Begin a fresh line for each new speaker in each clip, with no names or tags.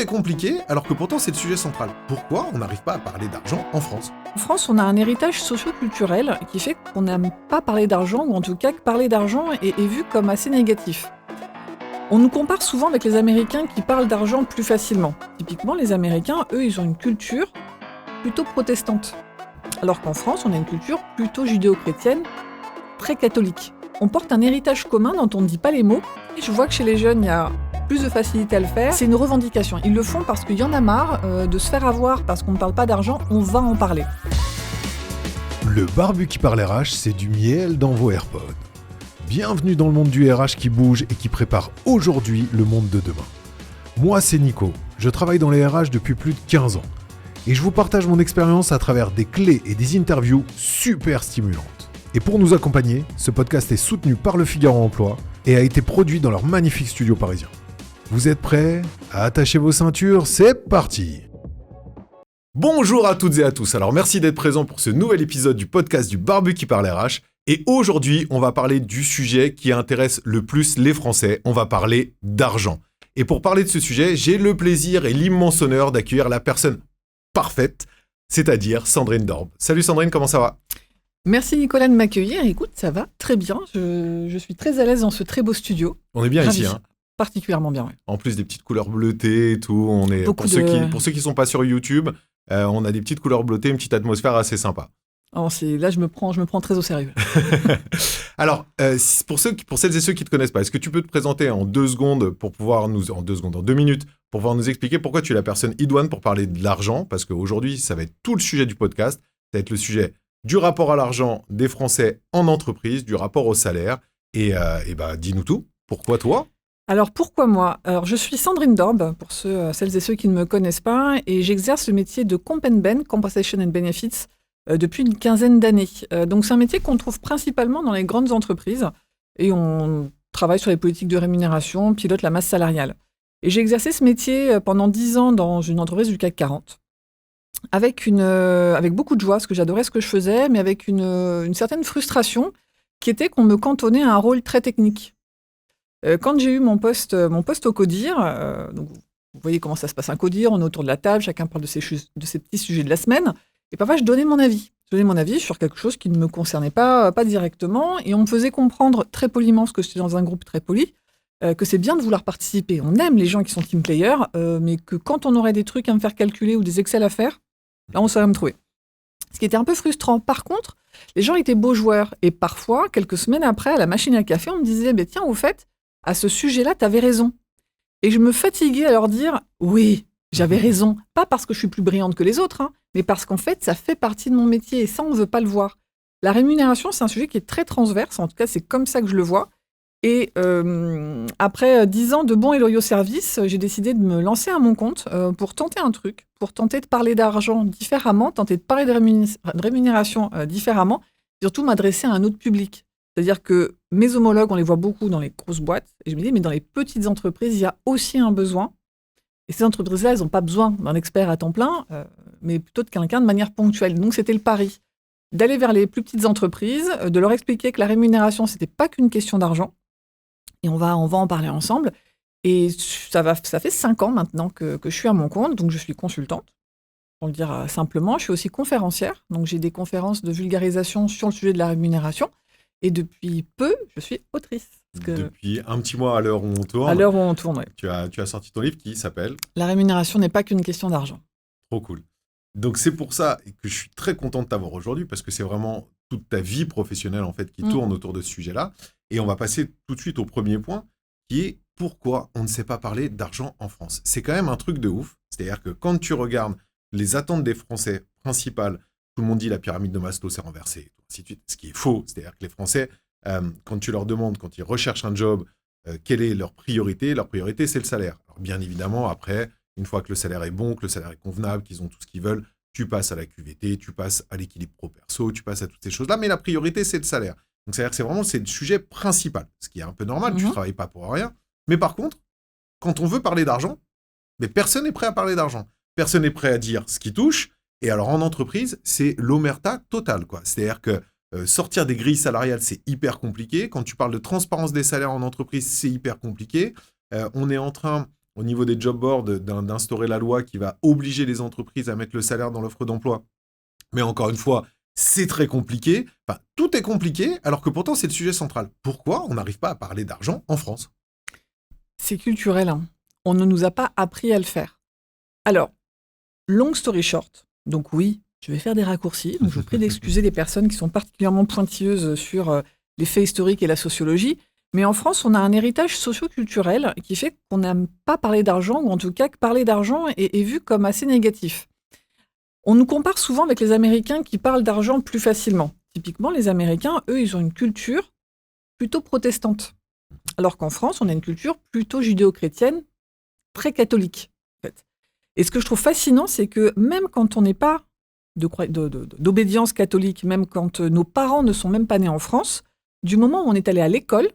est compliqué alors que pourtant c'est le sujet central. Pourquoi on n'arrive pas à parler d'argent en France ?
En France, on a un héritage socio-culturel qui fait qu'on n'aime pas parler d'argent, ou en tout cas que parler d'argent est vu comme assez négatif. On nous compare souvent avec les Américains qui parlent d'argent plus facilement. Typiquement, les Américains, eux, ils ont une culture plutôt protestante. Alors qu'en France, on a une culture plutôt judéo-chrétienne, très catholique. On porte un héritage commun dont on ne dit pas les mots. Et je vois que chez les jeunes, il y a plus de facilité à le faire. C'est une revendication. Ils le font parce qu'il y en a marre de se faire avoir parce qu'on ne parle pas d'argent, on va en parler.
Le Barbu qui parle RH, c'est du miel dans vos AirPods. Bienvenue dans le monde du RH qui bouge et qui prépare aujourd'hui le monde de demain. Moi, c'est Nico. Je travaille dans les RH depuis plus de 15 ans. Et je vous partage mon expérience à travers des clés et des interviews super stimulantes. Et pour nous accompagner, ce podcast est soutenu par Le Figaro Emploi et a été produit dans leur magnifique studio parisien. Vous êtes prêts ? Attachez vos ceintures, c'est parti ! Bonjour à toutes et à tous, alors merci d'être présents pour ce nouvel épisode du podcast du Barbu qui parle RH. Et aujourd'hui, on va parler du sujet qui intéresse le plus les Français, on va parler d'argent. Et pour parler de ce sujet, j'ai le plaisir et l'immense honneur d'accueillir la personne parfaite, c'est-à-dire Sandrine Dorbe. Salut Sandrine, comment ça va ?
Merci Nicolas de m'accueillir. Écoute, ça va très bien. Je suis très à l'aise dans ce très beau studio.
On est bien
Ravi.
ici, hein ?
Particulièrement bien, oui.
En plus des petites couleurs bleutées et tout, on est pour ceux qui sont pas sur YouTube, on a des petites couleurs bleutées, une petite atmosphère assez sympa.
Oh, là, je me prends très au sérieux.
Alors, pour celles et ceux qui te connaissent pas, est-ce que tu peux te présenter en 2 minutes pour pouvoir nous expliquer pourquoi tu es la personne idoine pour parler de l'argent ? Parce qu'aujourd'hui, ça va être tout le sujet du podcast, ça va être le sujet du rapport à l'argent des Français en entreprise, du rapport au salaire, et dis-nous tout. Pourquoi toi ?
Alors, pourquoi moi ? Alors, je suis Sandrine Dorbe, pour celles et ceux qui ne me connaissent pas, et j'exerce le métier de Comp & Ben, Compensation and Benefits, depuis une quinzaine d'années. Donc, c'est un métier qu'on trouve principalement dans les grandes entreprises, et on travaille sur les politiques de rémunération, on pilote la masse salariale. Et j'ai exercé ce métier pendant 10 ans dans une entreprise du CAC 40, avec beaucoup de joie, parce que j'adorais ce que je faisais, mais avec une certaine frustration, qui était qu'on me cantonnait à un rôle très technique. Quand j'ai eu mon poste au CODIR, donc vous voyez comment ça se passe un CODIR, on est autour de la table, chacun parle de ses petits sujets de la semaine, et parfois je donnais mon avis. Je donnais mon avis sur quelque chose qui ne me concernait pas directement, et on me faisait comprendre très poliment, parce que j'étais dans un groupe très poli, que c'est bien de vouloir participer. On aime les gens qui sont team players, mais que quand on aurait des trucs à me faire calculer ou des Excel à faire, là on saurait me trouver. Ce qui était un peu frustrant. Par contre, les gens étaient beaux joueurs, et parfois, quelques semaines après, à la machine à café, on me disait « Tiens, au fait, à ce sujet-là, t'avais raison. » Et je me fatiguais à leur dire « Oui, j'avais raison. » Pas parce que je suis plus brillante que les autres, hein, mais parce qu'en fait, ça fait partie de mon métier et ça, on ne veut pas le voir. La rémunération, c'est un sujet qui est très transverse. En tout cas, c'est comme ça que je le vois. Et après 10 ans de bons et loyaux services, j'ai décidé de me lancer à mon compte pour tenter un truc, pour tenter de parler d'argent différemment, tenter de parler de rémunération différemment, et surtout m'adresser à un autre public. C'est-à-dire que mes homologues, on les voit beaucoup dans les grosses boîtes. Et je me dis, mais dans les petites entreprises, il y a aussi un besoin. Et ces entreprises-là, elles n'ont pas besoin d'un expert à temps plein, mais plutôt de quelqu'un de manière ponctuelle. Donc, c'était le pari d'aller vers les plus petites entreprises, de leur expliquer que la rémunération, c'était pas qu'une question d'argent. Et on va en parler ensemble. Et ça fait 5 ans maintenant que je suis à mon compte. Donc, je suis consultante, pour le dire simplement. Je suis aussi conférencière. Donc, j'ai des conférences de vulgarisation sur le sujet de la rémunération. Et depuis peu, je suis autrice.
Depuis un petit mois à l'heure où on tourne.
À l'heure où on tourne, oui.
Tu as sorti ton livre qui s'appelle «
La rémunération n'est pas qu'une question d'argent ».
Trop cool. Donc c'est pour ça que je suis très content de t'avoir aujourd'hui, parce que c'est vraiment toute ta vie professionnelle en fait qui tourne autour de ce sujet-là. Et on va passer tout de suite au premier point, qui est pourquoi on ne sait pas parler d'argent en France. C'est quand même un truc de ouf. C'est-à-dire que quand tu regardes les attentes des Français principales, tout le monde dit la pyramide de Maslow s'est renversée, ainsi de suite. Ce qui est faux. C'est-à-dire que les Français, quand tu leur demandes, quand ils recherchent un job, quelle est leur priorité c'est le salaire. Alors bien évidemment, après, une fois que le salaire est bon, que le salaire est convenable, qu'ils ont tout ce qu'ils veulent, tu passes à la QVT, tu passes à l'équilibre pro-perso, tu passes à toutes ces choses-là, mais la priorité, c'est le salaire. Donc c'est-à-dire que c'est le sujet principal, ce qui est un peu normal, tu ne travailles pas pour rien. Mais par contre, quand on veut parler d'argent, mais personne n'est prêt à parler d'argent. Personne n'est prêt à dire ce qui touche. Et alors, en entreprise, c'est l'omerta totale, quoi. C'est-à-dire que sortir des grilles salariales, c'est hyper compliqué. Quand tu parles de transparence des salaires en entreprise, c'est hyper compliqué. On est en train au niveau des job boards d'instaurer la loi qui va obliger les entreprises à mettre le salaire dans l'offre d'emploi. Mais encore une fois, c'est très compliqué. Enfin, tout est compliqué, alors que pourtant, c'est le sujet central. Pourquoi on n'arrive pas à parler d'argent en France ?
C'est culturel, hein. On ne nous a pas appris à le faire. Alors, long story short, donc oui, je vais faire des raccourcis. Donc je vous prie d'excuser les personnes qui sont particulièrement pointilleuses sur les faits historiques et la sociologie. Mais en France, on a un héritage socio-culturel qui fait qu'on n'aime pas parler d'argent, ou en tout cas que parler d'argent est vu comme assez négatif. On nous compare souvent avec les Américains qui parlent d'argent plus facilement. Typiquement, les Américains, eux, ils ont une culture plutôt protestante. Alors qu'en France, on a une culture plutôt judéo-chrétienne, très catholique, en fait. Et ce que je trouve fascinant, c'est que même quand on n'est pas d'obédience catholique, même quand nos parents ne sont même pas nés en France, du moment où on est allé à l'école,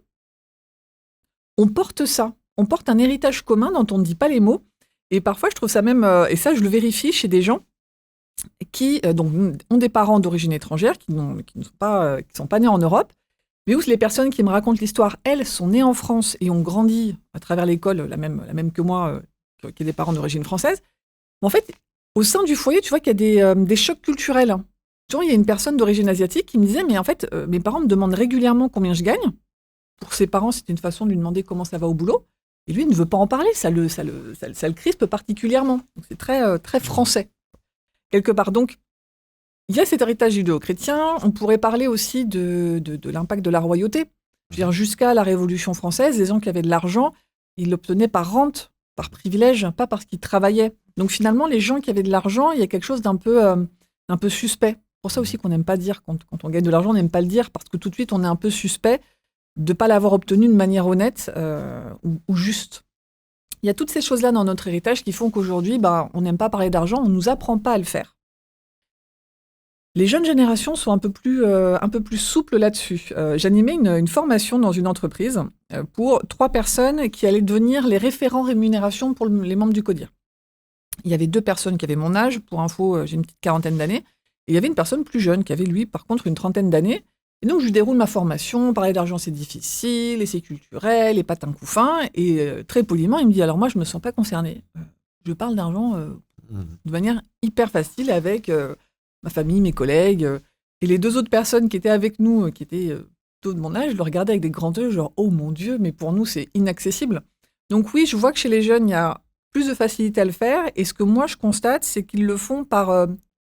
on porte ça. On porte un héritage commun dont on ne dit pas les mots. Et parfois, je trouve ça même, et ça, je le vérifie chez des gens qui donc, ont des parents d'origine étrangère, qui ne sont pas nés en Europe, mais où les personnes qui me racontent l'histoire, elles, sont nées en France et ont grandi à travers l'école, la même que moi, qui a des parents d'origine française. En fait, au sein du foyer, tu vois qu'il y a des chocs culturels. Tu vois, il y a une personne d'origine asiatique qui me disait, mais en fait, mes parents me demandent régulièrement combien je gagne. Pour ses parents, c'était une façon de lui demander comment ça va au boulot. Et lui, il ne veut pas en parler, ça le crispe particulièrement. Donc, c'est très, très français, quelque part. Donc, il y a cet héritage judéo-chrétien. On pourrait parler aussi de l'impact de la royauté. Je veux dire, jusqu'à la Révolution française, les gens qui avaient de l'argent, ils l'obtenaient par rente, par privilège, pas parce qu'ils travaillaient. Donc finalement, les gens qui avaient de l'argent, il y a quelque chose d'un peu suspect. Pour ça aussi qu'on n'aime pas dire, quand on gagne de l'argent, on n'aime pas le dire, parce que tout de suite, on est un peu suspect de ne pas l'avoir obtenu de manière honnête ou juste. Il y a toutes ces choses-là dans notre héritage qui font qu'aujourd'hui, on n'aime pas parler d'argent, on ne nous apprend pas à le faire. Les jeunes générations sont un peu plus souples là-dessus. J'animais une formation dans une entreprise pour 3 personnes qui allaient devenir les référents rémunération pour les membres du CODIR. Il y avait 2 personnes qui avaient mon âge, pour info, j'ai une petite 40aine d'années, et il y avait une personne plus jeune qui avait, lui, par contre, une 30aine d'années. Et donc, je lui déroule ma formation, parler d'argent, c'est difficile, et c'est culturel, et pas un coup fin, et très poliment, il me dit, alors moi, je me sens pas concerné. Je parle d'argent de manière hyper facile avec ma famille, mes collègues, et les 2 autres personnes qui étaient avec nous, qui étaient plutôt de mon âge, je le regardais avec des grands yeux, genre, oh mon Dieu, mais pour nous, c'est inaccessible. Donc oui, je vois que chez les jeunes, il y a plus de facilité à le faire, et ce que moi, je constate, c'est qu'ils le font par...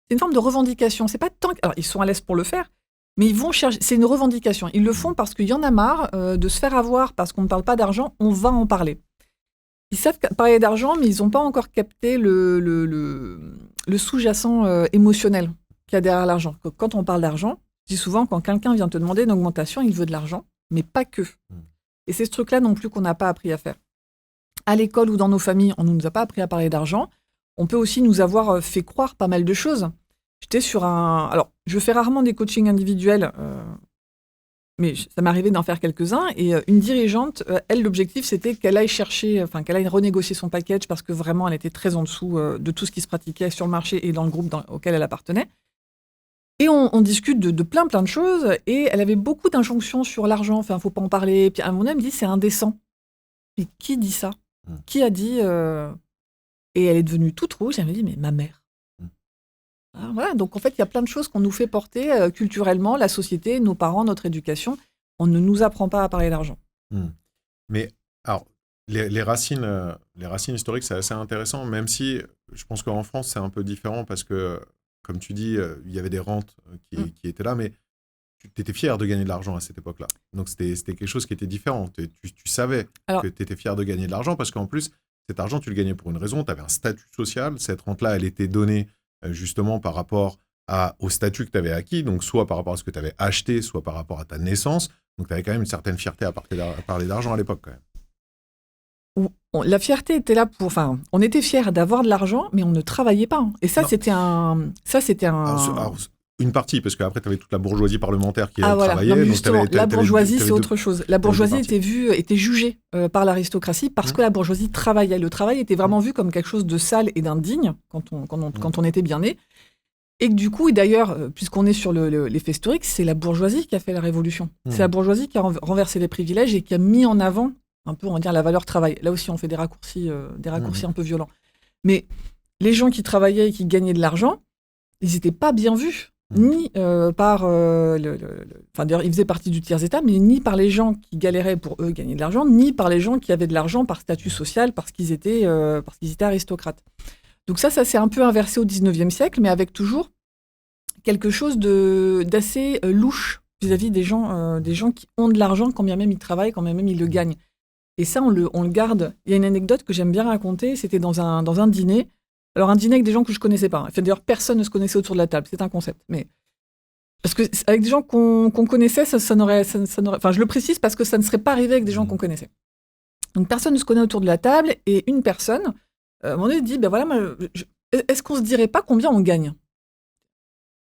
c'est une forme de revendication. C'est pas tant... Alors, ils sont à l'aise pour le faire, mais ils vont chercher... C'est une revendication. Ils le font parce qu'il y en a marre de se faire avoir, parce qu'on ne parle pas d'argent, on va en parler. Ils savent parler d'argent, mais ils n'ont pas encore capté le sous-jacent émotionnel qu'il y a derrière l'argent. Quand on parle d'argent, je dis souvent, quand quelqu'un vient te demander une augmentation, il veut de l'argent, mais pas que. Et c'est ce truc-là non plus qu'on n'a pas appris à faire. À l'école ou dans nos familles, on ne nous a pas appris à parler d'argent. On peut aussi nous avoir fait croire pas mal de choses. J'étais sur un... Alors, je fais rarement des coachings individuels, mais ça m'arrivait d'en faire quelques-uns. Et une dirigeante, elle, l'objectif, c'était qu'elle aille qu'elle aille renégocier son package parce que vraiment, elle était très en dessous de tout ce qui se pratiquait sur le marché et dans le groupe auquel elle appartenait. Et on discute de plein de choses. Et elle avait beaucoup d'injonctions sur l'argent. Enfin, faut pas en parler. Puis à un moment, elle me dit, c'est indécent. Et qui dit ça ? Qui a dit... Et elle est devenue toute rouge. Elle me dit, mais ma mère. Alors, voilà, donc en fait, il y a plein de choses qu'on nous fait porter culturellement, la société, nos parents, notre éducation. On ne nous apprend pas à parler d'argent.
Mais alors, les racines historiques, c'est assez intéressant, même si je pense qu'en France, c'est un peu différent parce que, comme tu dis, il y avait des rentes qui étaient là, mais tu étais fier de gagner de l'argent à cette époque-là. Donc, c'était quelque chose qui était différent. Tu savais que tu étais fier de gagner de l'argent parce qu'en plus, cet argent, tu le gagnais pour une raison. Tu avais un statut social. Cette rente-là, elle était donnée justement par rapport au statut que tu avais acquis, donc soit par rapport à ce que tu avais acheté, soit par rapport à ta naissance. Donc, tu avais quand même une certaine fierté à parler d'argent à l'époque, quand même.
La fierté était là pour... Enfin, on était fiers d'avoir de l'argent, mais on ne travaillait pas. Et ça, c'était un...
Alors, une partie, parce qu'après, tu avais toute la bourgeoisie parlementaire qui travaillait.
Non, mais justement, la bourgeoisie, c'est autre chose. La bourgeoisie était jugée par l'aristocratie parce que la bourgeoisie travaillait. Le travail était vraiment vu comme quelque chose de sale et d'indigne quand on était bien né. Et que du coup, et d'ailleurs, puisqu'on est sur les faits historiques, c'est la bourgeoisie qui a fait la révolution. C'est la bourgeoisie qui a renversé les privilèges et qui a mis en avant un peu, on va dire, la valeur travail. Là aussi, on fait des raccourcis un peu violents. Mais les gens qui travaillaient et qui gagnaient de l'argent, ils n'étaient pas bien vus, ni par enfin, d'ailleurs, ils faisaient partie du tiers-état, mais ni par les gens qui galéraient pour eux gagner de l'argent, ni par les gens qui avaient de l'argent par statut social, parce qu'ils étaient aristocrates. Donc ça s'est un peu inversé au 19e siècle, mais avec toujours quelque chose d'assez louche vis-à-vis des gens qui ont de l'argent, quand bien même ils travaillent, quand bien même ils le gagnent. Et ça, on le garde. Il y a une anecdote que j'aime bien raconter, c'était dans un dîner. Alors, un dîner avec des gens que je ne connaissais pas. Enfin, d'ailleurs, personne ne se connaissait autour de la table. C'est un concept. Mais parce que avec des gens qu'on connaissait, ça n'aurait. Enfin, je le précise parce que ça ne serait pas arrivé avec des gens qu'on connaissait. Donc, personne ne se connaît autour de la table. Et une personne, à un moment donné, dit, ben voilà, est-ce qu'on se dirait pas combien on gagne ?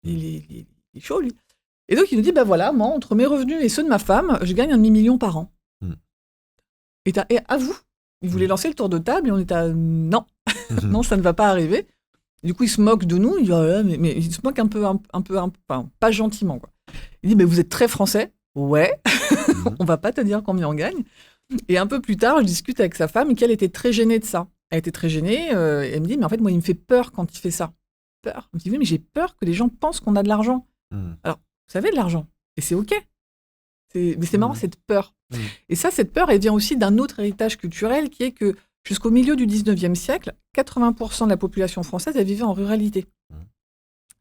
Il est chaud, lui. Et donc, il nous dit, ben voilà, moi, entre mes revenus et ceux de ma femme, je gagne 1,5 million par an. Et à vous. Il voulait lancer le tour de table et on était à non. Non, ça ne va pas arriver. Du coup, il se moque de nous. Il dit, mais il se moque un peu, enfin, pas gentiment, quoi. Il dit, mais vous êtes très français. Ouais. On va pas te dire combien on gagne. Et un peu plus tard, je discute avec sa femme et qu'elle était très gênée de ça. Elle était très gênée. Elle me dit, mais en fait, moi, il me fait peur quand il fait ça. Peur. Je me dis, oui, mais j'ai peur que les gens pensent qu'on a de l'argent. Alors, vous avez de l'argent. Et c'est OK. Mais c'est marrant, cette peur. Et ça, cette peur, elle vient aussi d'un autre héritage culturel qui est que jusqu'au milieu du 19e siècle, 80% de la population française, elle vivait en ruralité.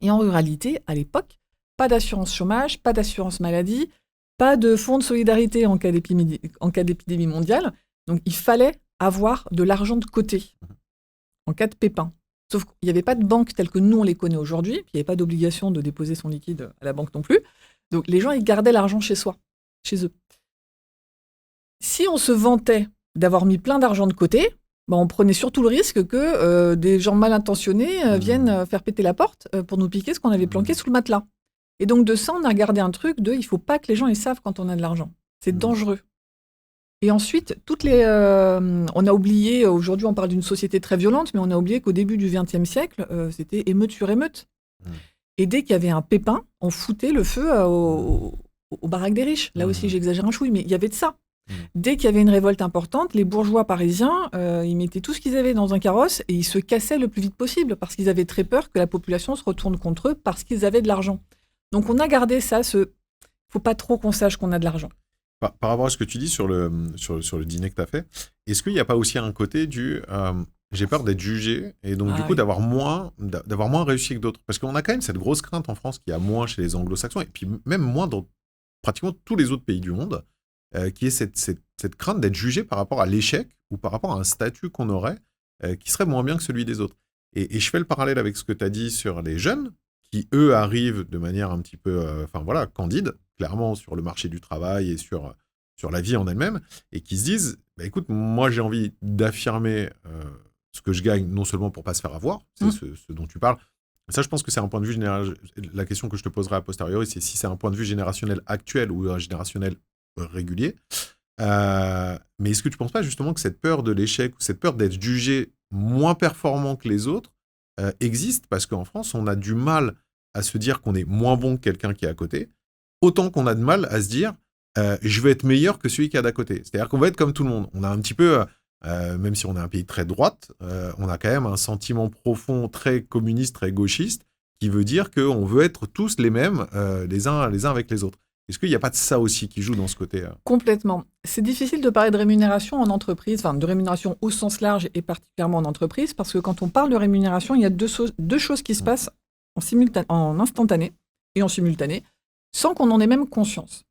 Et en ruralité, à l'époque, pas d'assurance chômage, pas d'assurance maladie, pas de fonds de solidarité en cas d'épidémie mondiale. Donc, il fallait avoir de l'argent de côté en cas de pépin. Sauf qu'il n'y avait pas de banque telle que nous, on les connaît aujourd'hui, puis il n'y avait pas d'obligation de déposer son liquide à la banque non plus. Donc, les gens, ils gardaient l'argent chez eux. Si on se vantait d'avoir mis plein d'argent de côté, on prenait surtout le risque que des gens mal intentionnés viennent faire péter la porte pour nous piquer ce qu'on avait planqué sous le matelas. Et donc de ça, on a gardé un truc il faut pas que les gens ils savent quand on a de l'argent. C'est dangereux. Et ensuite, on a oublié, aujourd'hui on parle d'une société très violente, mais on a oublié qu'au début du XXe siècle, c'était émeute sur émeute. Et dès qu'il y avait un pépin, on foutait le feu aux baraques des riches. Là aussi, j'exagère un chouille, mais il y avait de ça. Dès qu'il y avait une révolte importante, les bourgeois parisiens, ils mettaient tout ce qu'ils avaient dans un carrosse et ils se cassaient le plus vite possible parce qu'ils avaient très peur que la population se retourne contre eux parce qu'ils avaient de l'argent. Donc on a gardé ça, faut pas trop qu'on sache qu'on a de l'argent.
Par rapport à ce que tu dis sur le dîner que tu as fait, est-ce qu'il n'y a pas aussi un côté du j'ai peur d'être jugé et donc du coup d'avoir moins réussi que d'autres? Parce qu'on a quand même cette grosse crainte en France qu'il y a moins chez les anglo-saxons et puis même moins dans pratiquement tous les autres pays du monde. Qui est cette crainte d'être jugé par rapport à l'échec ou par rapport à un statut qu'on aurait qui serait moins bien que celui des autres. Et je fais le parallèle avec ce que tu as dit sur les jeunes qui, eux, arrivent de manière un petit peu candide, clairement sur le marché du travail et sur la vie en elle-même, et qui se disent, écoute, moi j'ai envie d'affirmer ce que je gagne, non seulement pour ne pas se faire avoir, c'est ce dont tu parles. Ça, je pense que c'est un point de vue général. La question que je te poserai a posteriori, c'est si c'est un point de vue générationnel actuel ou générationnel régulier. Mais est-ce que tu ne penses pas justement que cette peur de l'échec ou cette peur d'être jugé moins performant que les autres existe parce qu'en France, on a du mal à se dire qu'on est moins bon que quelqu'un qui est à côté, autant qu'on a de mal à se dire je vais être meilleur que celui qui est d'à côté. C'est-à-dire qu'on va être comme tout le monde. On a un petit peu, même si on est un pays très droite, on a quand même un sentiment profond très communiste, très gauchiste, qui veut dire qu'on veut être tous les mêmes, les uns avec les autres. Est-ce qu'il n'y a pas de ça aussi qui joue dans ce côté
Complètement. C'est difficile de parler de rémunération en entreprise, enfin de rémunération au sens large et particulièrement en entreprise, parce que quand on parle de rémunération, il y a deux choses qui se passent en instantané et en simultané, sans qu'on en ait même conscience.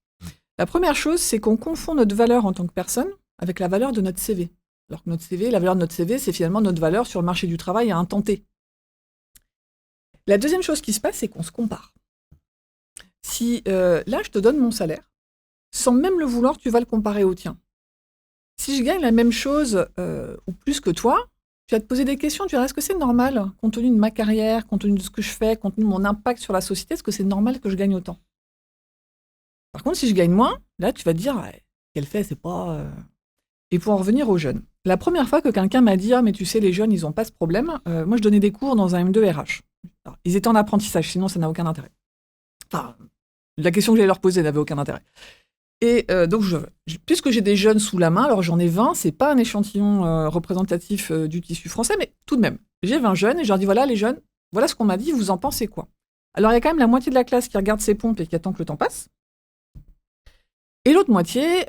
La première chose, c'est qu'on confond notre valeur en tant que personne avec la valeur de notre CV. Alors que la valeur de notre CV, c'est finalement notre valeur sur le marché du travail à un temps T. La deuxième chose qui se passe, c'est qu'on se compare. Si là, je te donne mon salaire, sans même le vouloir, tu vas le comparer au tien. Si je gagne la même chose ou plus que toi, tu vas te poser des questions. Tu vas dire, est-ce que c'est normal, compte tenu de ma carrière, compte tenu de ce que je fais, compte tenu de mon impact sur la société, est-ce que c'est normal que je gagne autant? Par contre, si je gagne moins, là, tu vas te dire, qu'elle fait, c'est pas... Et pour en revenir aux jeunes, la première fois que quelqu'un m'a dit, mais tu sais, les jeunes, ils n'ont pas ce problème, moi, je donnais des cours dans un M2 RH. Alors, ils étaient en apprentissage, sinon ça n'a aucun intérêt. Enfin, la question que j'allais leur poser n'avait aucun intérêt. Et donc, puisque j'ai des jeunes sous la main, alors j'en ai 20, c'est pas un échantillon représentatif du tissu français, mais tout de même, j'ai 20 jeunes et je leur dis, voilà les jeunes, voilà ce qu'on m'a dit, vous en pensez quoi? Alors, il y a quand même la moitié de la classe qui regarde ses pompes et qui attend que le temps passe. Et l'autre moitié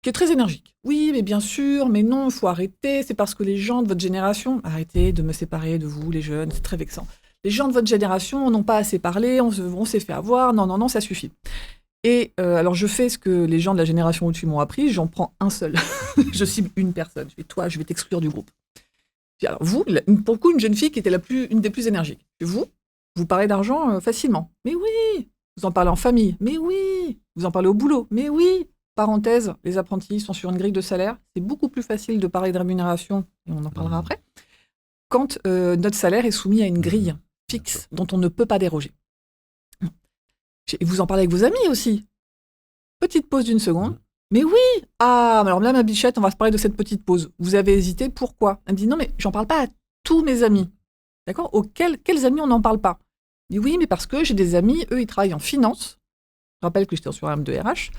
qui est très énergique. Oui, mais bien sûr, mais non, il faut arrêter, c'est parce que les gens de votre génération, arrêtez de me séparer de vous, les jeunes, c'est très vexant. Les gens de votre génération n'ont pas assez parlé, on s'est fait avoir, non, ça suffit. Et alors, je fais ce que les gens de la génération au-dessus m'ont appris, j'en prends un seul. Je cible une personne. Je vais t'exclure du groupe. Alors, vous, pour le coup, une jeune fille qui était une des plus énergiques. Vous parlez d'argent facilement. Mais oui, vous en parlez en famille. Mais oui, vous en parlez au boulot. Mais oui. Parenthèse, les apprentis sont sur une grille de salaire. C'est beaucoup plus facile de parler de rémunération, et on en parlera après, quand notre salaire est soumis à une grille fixe dont on ne peut pas déroger. Et vous en parlez avec vos amis aussi. Petite pause d'une seconde. Mais oui. Ah, alors là, ma bichette, on va se parler de cette petite pause. Vous avez hésité, pourquoi? Elle me dit, non, mais j'en parle pas à tous mes amis. D'accord? Quels amis on n'en parle pas? Je dis, oui, mais parce que j'ai des amis, eux, ils travaillent en finance. Je rappelle que j'étais sur un M2 RH.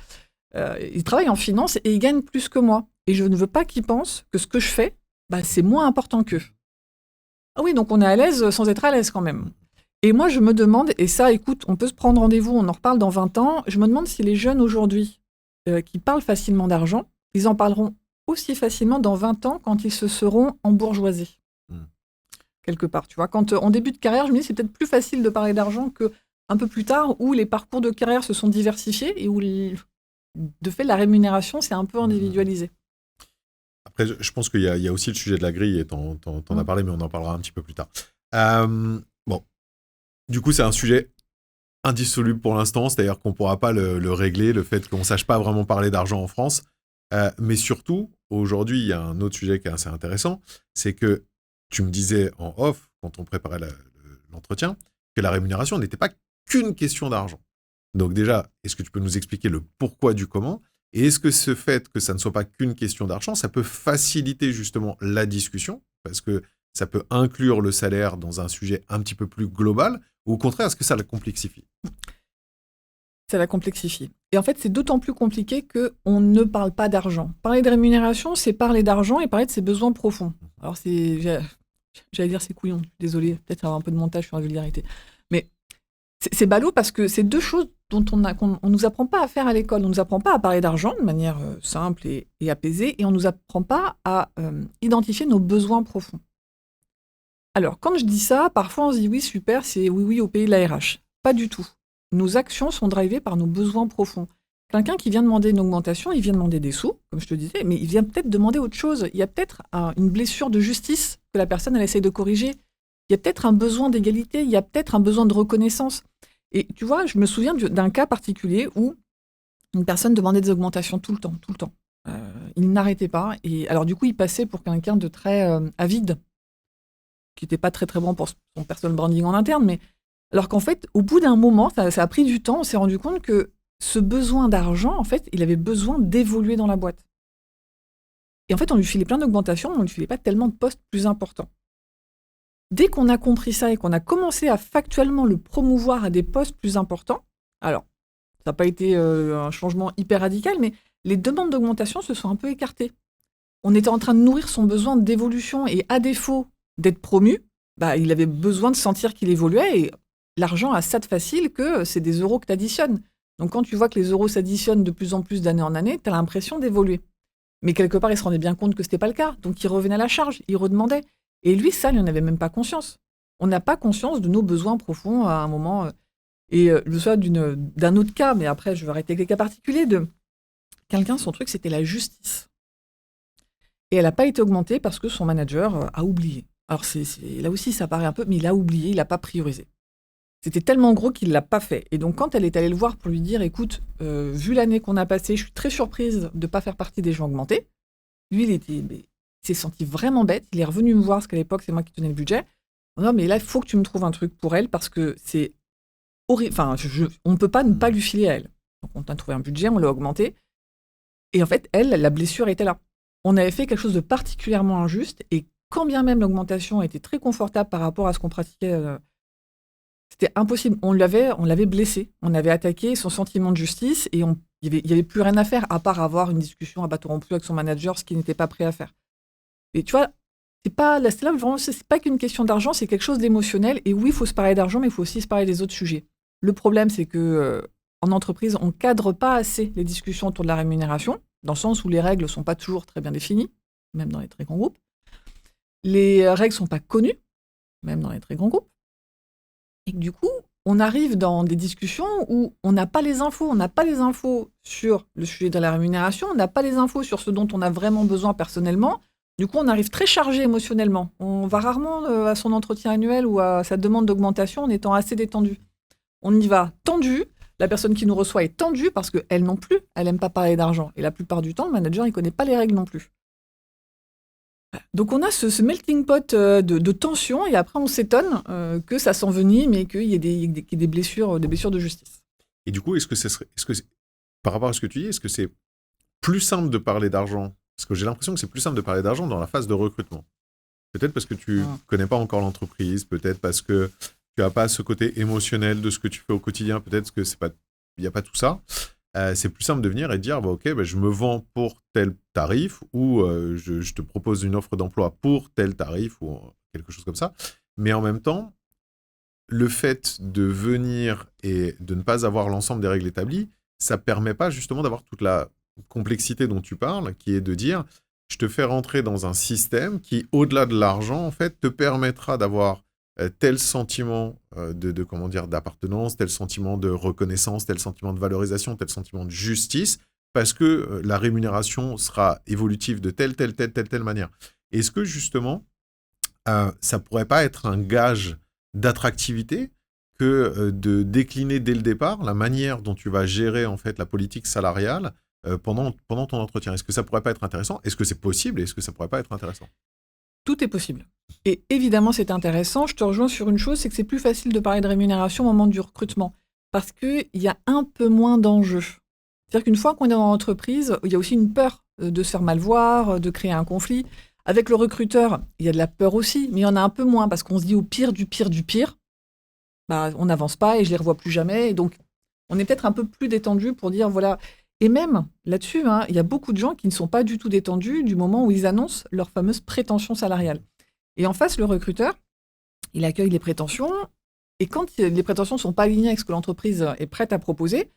Ils travaillent en finance et ils gagnent plus que moi. Et je ne veux pas qu'ils pensent que ce que je fais, c'est moins important qu'eux. Ah oui, donc on est à l'aise sans être à l'aise quand même. Et moi, je me demande, et ça, écoute, on peut se prendre rendez-vous, on en reparle dans 20 ans, je me demande si les jeunes aujourd'hui qui parlent facilement d'argent, ils en parleront aussi facilement dans 20 ans quand ils se seront embourgeoisés. Quelque part, tu vois. Quand en début de carrière, je me dis c'est peut-être plus facile de parler d'argent qu'un peu plus tard, où les parcours de carrière se sont diversifiés et où, de fait, la rémunération s'est un peu individualisée.
Après, je pense qu'il y a aussi le sujet de la grille, et t'en as parlé, mais on en parlera un petit peu plus tard. Bon, du coup, c'est un sujet indissoluble pour l'instant, c'est-à-dire qu'on ne pourra pas le régler, le fait qu'on ne sache pas vraiment parler d'argent en France. Mais surtout, aujourd'hui, il y a un autre sujet qui est assez intéressant, c'est que tu me disais en off, quand on préparait l'entretien, que la rémunération n'était pas qu'une question d'argent. Donc déjà, est-ce que tu peux nous expliquer le pourquoi du comment? Et est-ce que ce fait que ça ne soit pas qu'une question d'argent, ça peut faciliter justement la discussion? Parce que ça peut inclure le salaire dans un sujet un petit peu plus global, ou au contraire, est-ce que ça la complexifie?
Ça la complexifie. Et en fait, c'est d'autant plus compliqué qu'on ne parle pas d'argent. Parler de rémunération, c'est parler d'argent et parler de ses besoins profonds. Alors, j'allais dire c'est couillon, désolé, peut-être avoir un peu de montage sur la vulgarité. Mais c'est ballot parce que c'est deux choses dont on nous apprend pas à faire à l'école. On nous apprend pas à parler d'argent de manière simple et apaisée, et on nous apprend pas à identifier nos besoins profonds. Alors, quand je dis ça, parfois on se dit oui, super, c'est oui au pays de la RH. Pas du tout. Nos actions sont drivées par nos besoins profonds. Quelqu'un qui vient demander une augmentation, il vient demander des sous, comme je te disais, mais il vient peut-être demander autre chose. Il y a peut-être une blessure de justice que la personne elle essaye de corriger. Il y a peut-être un besoin d'égalité, il y a peut-être un besoin de reconnaissance. Et tu vois, je me souviens d'un cas particulier où une personne demandait des augmentations tout le temps. Il n'arrêtait pas. Et alors du coup, il passait pour quelqu'un de très avide, qui n'était pas très très bon pour son personal branding en interne, mais alors qu'en fait, au bout d'un moment, ça a pris du temps, on s'est rendu compte que ce besoin d'argent, en fait, il avait besoin d'évoluer dans la boîte. Et en fait, on lui filait plein d'augmentations, mais on ne lui filait pas tellement de postes plus importants. Dès qu'on a compris ça et qu'on a commencé à factuellement le promouvoir à des postes plus importants, alors, ça n'a pas été un changement hyper radical, mais les demandes d'augmentation se sont un peu écartées. On était en train de nourrir son besoin d'évolution, et à défaut d'être promu, il avait besoin de sentir qu'il évoluait, et l'argent a ça de facile que c'est des euros que tu additionnes. Donc quand tu vois que les euros s'additionnent de plus en plus d'année en année, tu as l'impression d'évoluer. Mais quelque part, il se rendait bien compte que ce n'était pas le cas. Donc il revenait à la charge, il redemandait. Et lui, ça, il n'en avait même pas conscience. On n'a pas conscience de nos besoins profonds à un moment. Et je me souviens d'un autre cas, mais après, je vais arrêter avec les cas particuliers, de quelqu'un, son truc, c'était la justice. Et elle n'a pas été augmentée parce que son manager a oublié. Alors là aussi, ça paraît un peu, mais il a oublié, il n'a pas priorisé. C'était tellement gros qu'il ne l'a pas fait. Et donc, quand elle est allée le voir pour lui dire, écoute, vu l'année qu'on a passée, je suis très surprise de ne pas faire partie des gens augmentés. Lui, il s'est senti vraiment bête. Il est revenu me voir, parce qu'à l'époque, c'est moi qui tenais le budget. Non, mais là, il faut que tu me trouves un truc pour elle, parce que c'est horrible. Enfin, on ne peut pas ne pas lui filer à elle. Donc, on a trouvé un budget, on l'a augmenté. Et en fait, elle, la blessure était là. On avait fait quelque chose de particulièrement injuste, et quand bien même l'augmentation était très confortable par rapport à ce qu'on pratiquait, c'était impossible. On l'avait blessé, on avait attaqué son sentiment de justice, et on Il y avait plus rien à faire, à part avoir une discussion à bâton rompu avec son manager, ce qu'il n'était pas prêt à faire. Et tu vois, c'est pas qu'une question d'argent, c'est quelque chose d'émotionnel. Et oui, il faut se parler d'argent, mais il faut aussi se parler des autres sujets. Le problème, c'est que en entreprise, on cadre pas assez les discussions autour de la rémunération, dans le sens où les règles sont pas toujours très bien définies, même dans les très grands groupes. Les règles sont pas connues, même dans les très grands groupes. Et du coup, on arrive dans des discussions où on n'a pas les infos. On n'a pas les infos sur le sujet de la rémunération, on n'a pas les infos sur ce dont on a vraiment besoin personnellement. Du coup, on arrive très chargé émotionnellement. On va rarement à son entretien annuel ou à sa demande d'augmentation en étant assez détendu. On y va tendu. La personne qui nous reçoit est tendue parce qu'elle non plus, elle n'aime pas parler d'argent. Et la plupart du temps, le manager, il ne connaît pas les règles non plus. Donc on a ce melting pot de tension et après on s'étonne que ça s'envenime et qu'il y ait des blessures de justice.
Et du coup, par rapport à ce que tu dis, est-ce que c'est plus simple de parler d'argent? Parce que j'ai l'impression que c'est plus simple de parler d'argent dans la phase de recrutement. Peut-être parce que tu connais pas encore l'entreprise, peut-être parce que tu n'as pas ce côté émotionnel de ce que tu fais au quotidien, peut-être que il n'y a pas tout ça. C'est plus simple de venir et de dire, je me vends pour tel tarif ou je te propose une offre d'emploi pour tel tarif ou quelque chose comme ça. Mais en même temps, le fait de venir et de ne pas avoir l'ensemble des règles établies, ça ne permet pas justement d'avoir toute la complexité dont tu parles, qui est de dire, je te fais rentrer dans un système qui, au-delà de l'argent, en fait, te permettra d'avoir tel sentiment d'appartenance, tel sentiment de reconnaissance, tel sentiment de valorisation, tel sentiment de justice, parce que la rémunération sera évolutive de telle manière. Est-ce que justement, ça pourrait pas être un gage d'attractivité que de décliner dès le départ la manière dont tu vas gérer en fait la politique salariale pendant ton entretien? Est-ce que ça pourrait pas être intéressant? Est-ce que c'est possible? Est-ce que ça pourrait pas être intéressant?
Tout est possible. Et évidemment, c'est intéressant. Je te rejoins sur une chose, c'est que c'est plus facile de parler de rémunération au moment du recrutement, parce qu'il y a un peu moins d'enjeux. C'est-à-dire qu'une fois qu'on est dans l'entreprise, il y a aussi une peur de se faire mal voir, de créer un conflit. Avec le recruteur, il y a de la peur aussi, mais il y en a un peu moins, parce qu'on se dit au pire du pire du pire, on n'avance pas et je les revois plus jamais. Et donc, on est peut-être un peu plus détendu pour dire, voilà. Et même là-dessus, il y a beaucoup de gens qui ne sont pas du tout détendus du moment où ils annoncent leurs fameuses prétentions salariales. Et en face, le recruteur, il accueille les prétentions, et quand les prétentions ne sont pas alignées avec ce que l'entreprise est prête à proposer,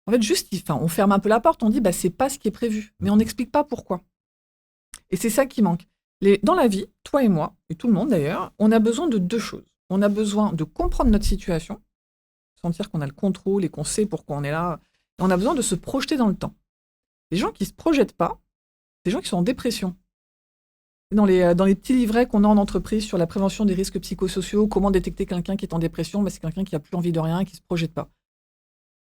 en fait, on ferme un peu la porte, on dit, c'est pas ce qui est prévu, mais on n'explique pas pourquoi. Et c'est ça qui manque. Dans la vie, toi et moi, et tout le monde d'ailleurs, on a besoin de deux choses. On a besoin de comprendre notre situation, sentir qu'on a le contrôle et qu'on sait pourquoi on est là. Et on a besoin de se projeter dans le temps. Les gens qui ne se projettent pas, c'est des gens qui sont en dépression. Dans les petits livrets qu'on a en entreprise sur la prévention des risques psychosociaux, comment détecter quelqu'un qui est en dépression, c'est quelqu'un qui n'a plus envie de rien et qui ne se projette pas.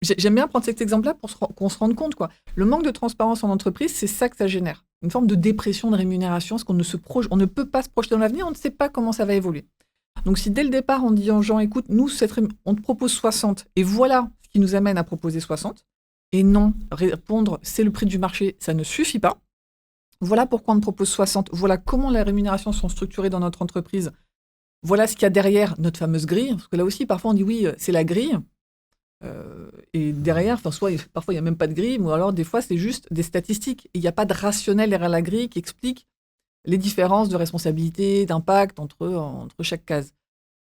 J'aime bien prendre cet exemple-là pour qu'on se rende compte, quoi. Le manque de transparence en entreprise, c'est ça que ça génère. Une forme de dépression de rémunération, parce qu'on ne peut pas se projeter dans l'avenir, on ne sait pas comment ça va évoluer. Donc si dès le départ, on dit aux gens, écoute, nous, on te propose 60, et voilà ce qui nous amène à proposer 60, et non, répondre, c'est le prix du marché, ça ne suffit pas. Voilà pourquoi on te propose 60, voilà comment les rémunérations sont structurées dans notre entreprise, voilà ce qu'il y a derrière notre fameuse grille, parce que là aussi, parfois, on dit oui, c'est la grille, et derrière, parfois, il n'y a même pas de grille, ou alors des fois, c'est juste des statistiques. Il n'y a pas de rationnel derrière la grille qui explique les différences de responsabilité, d'impact entre chaque case.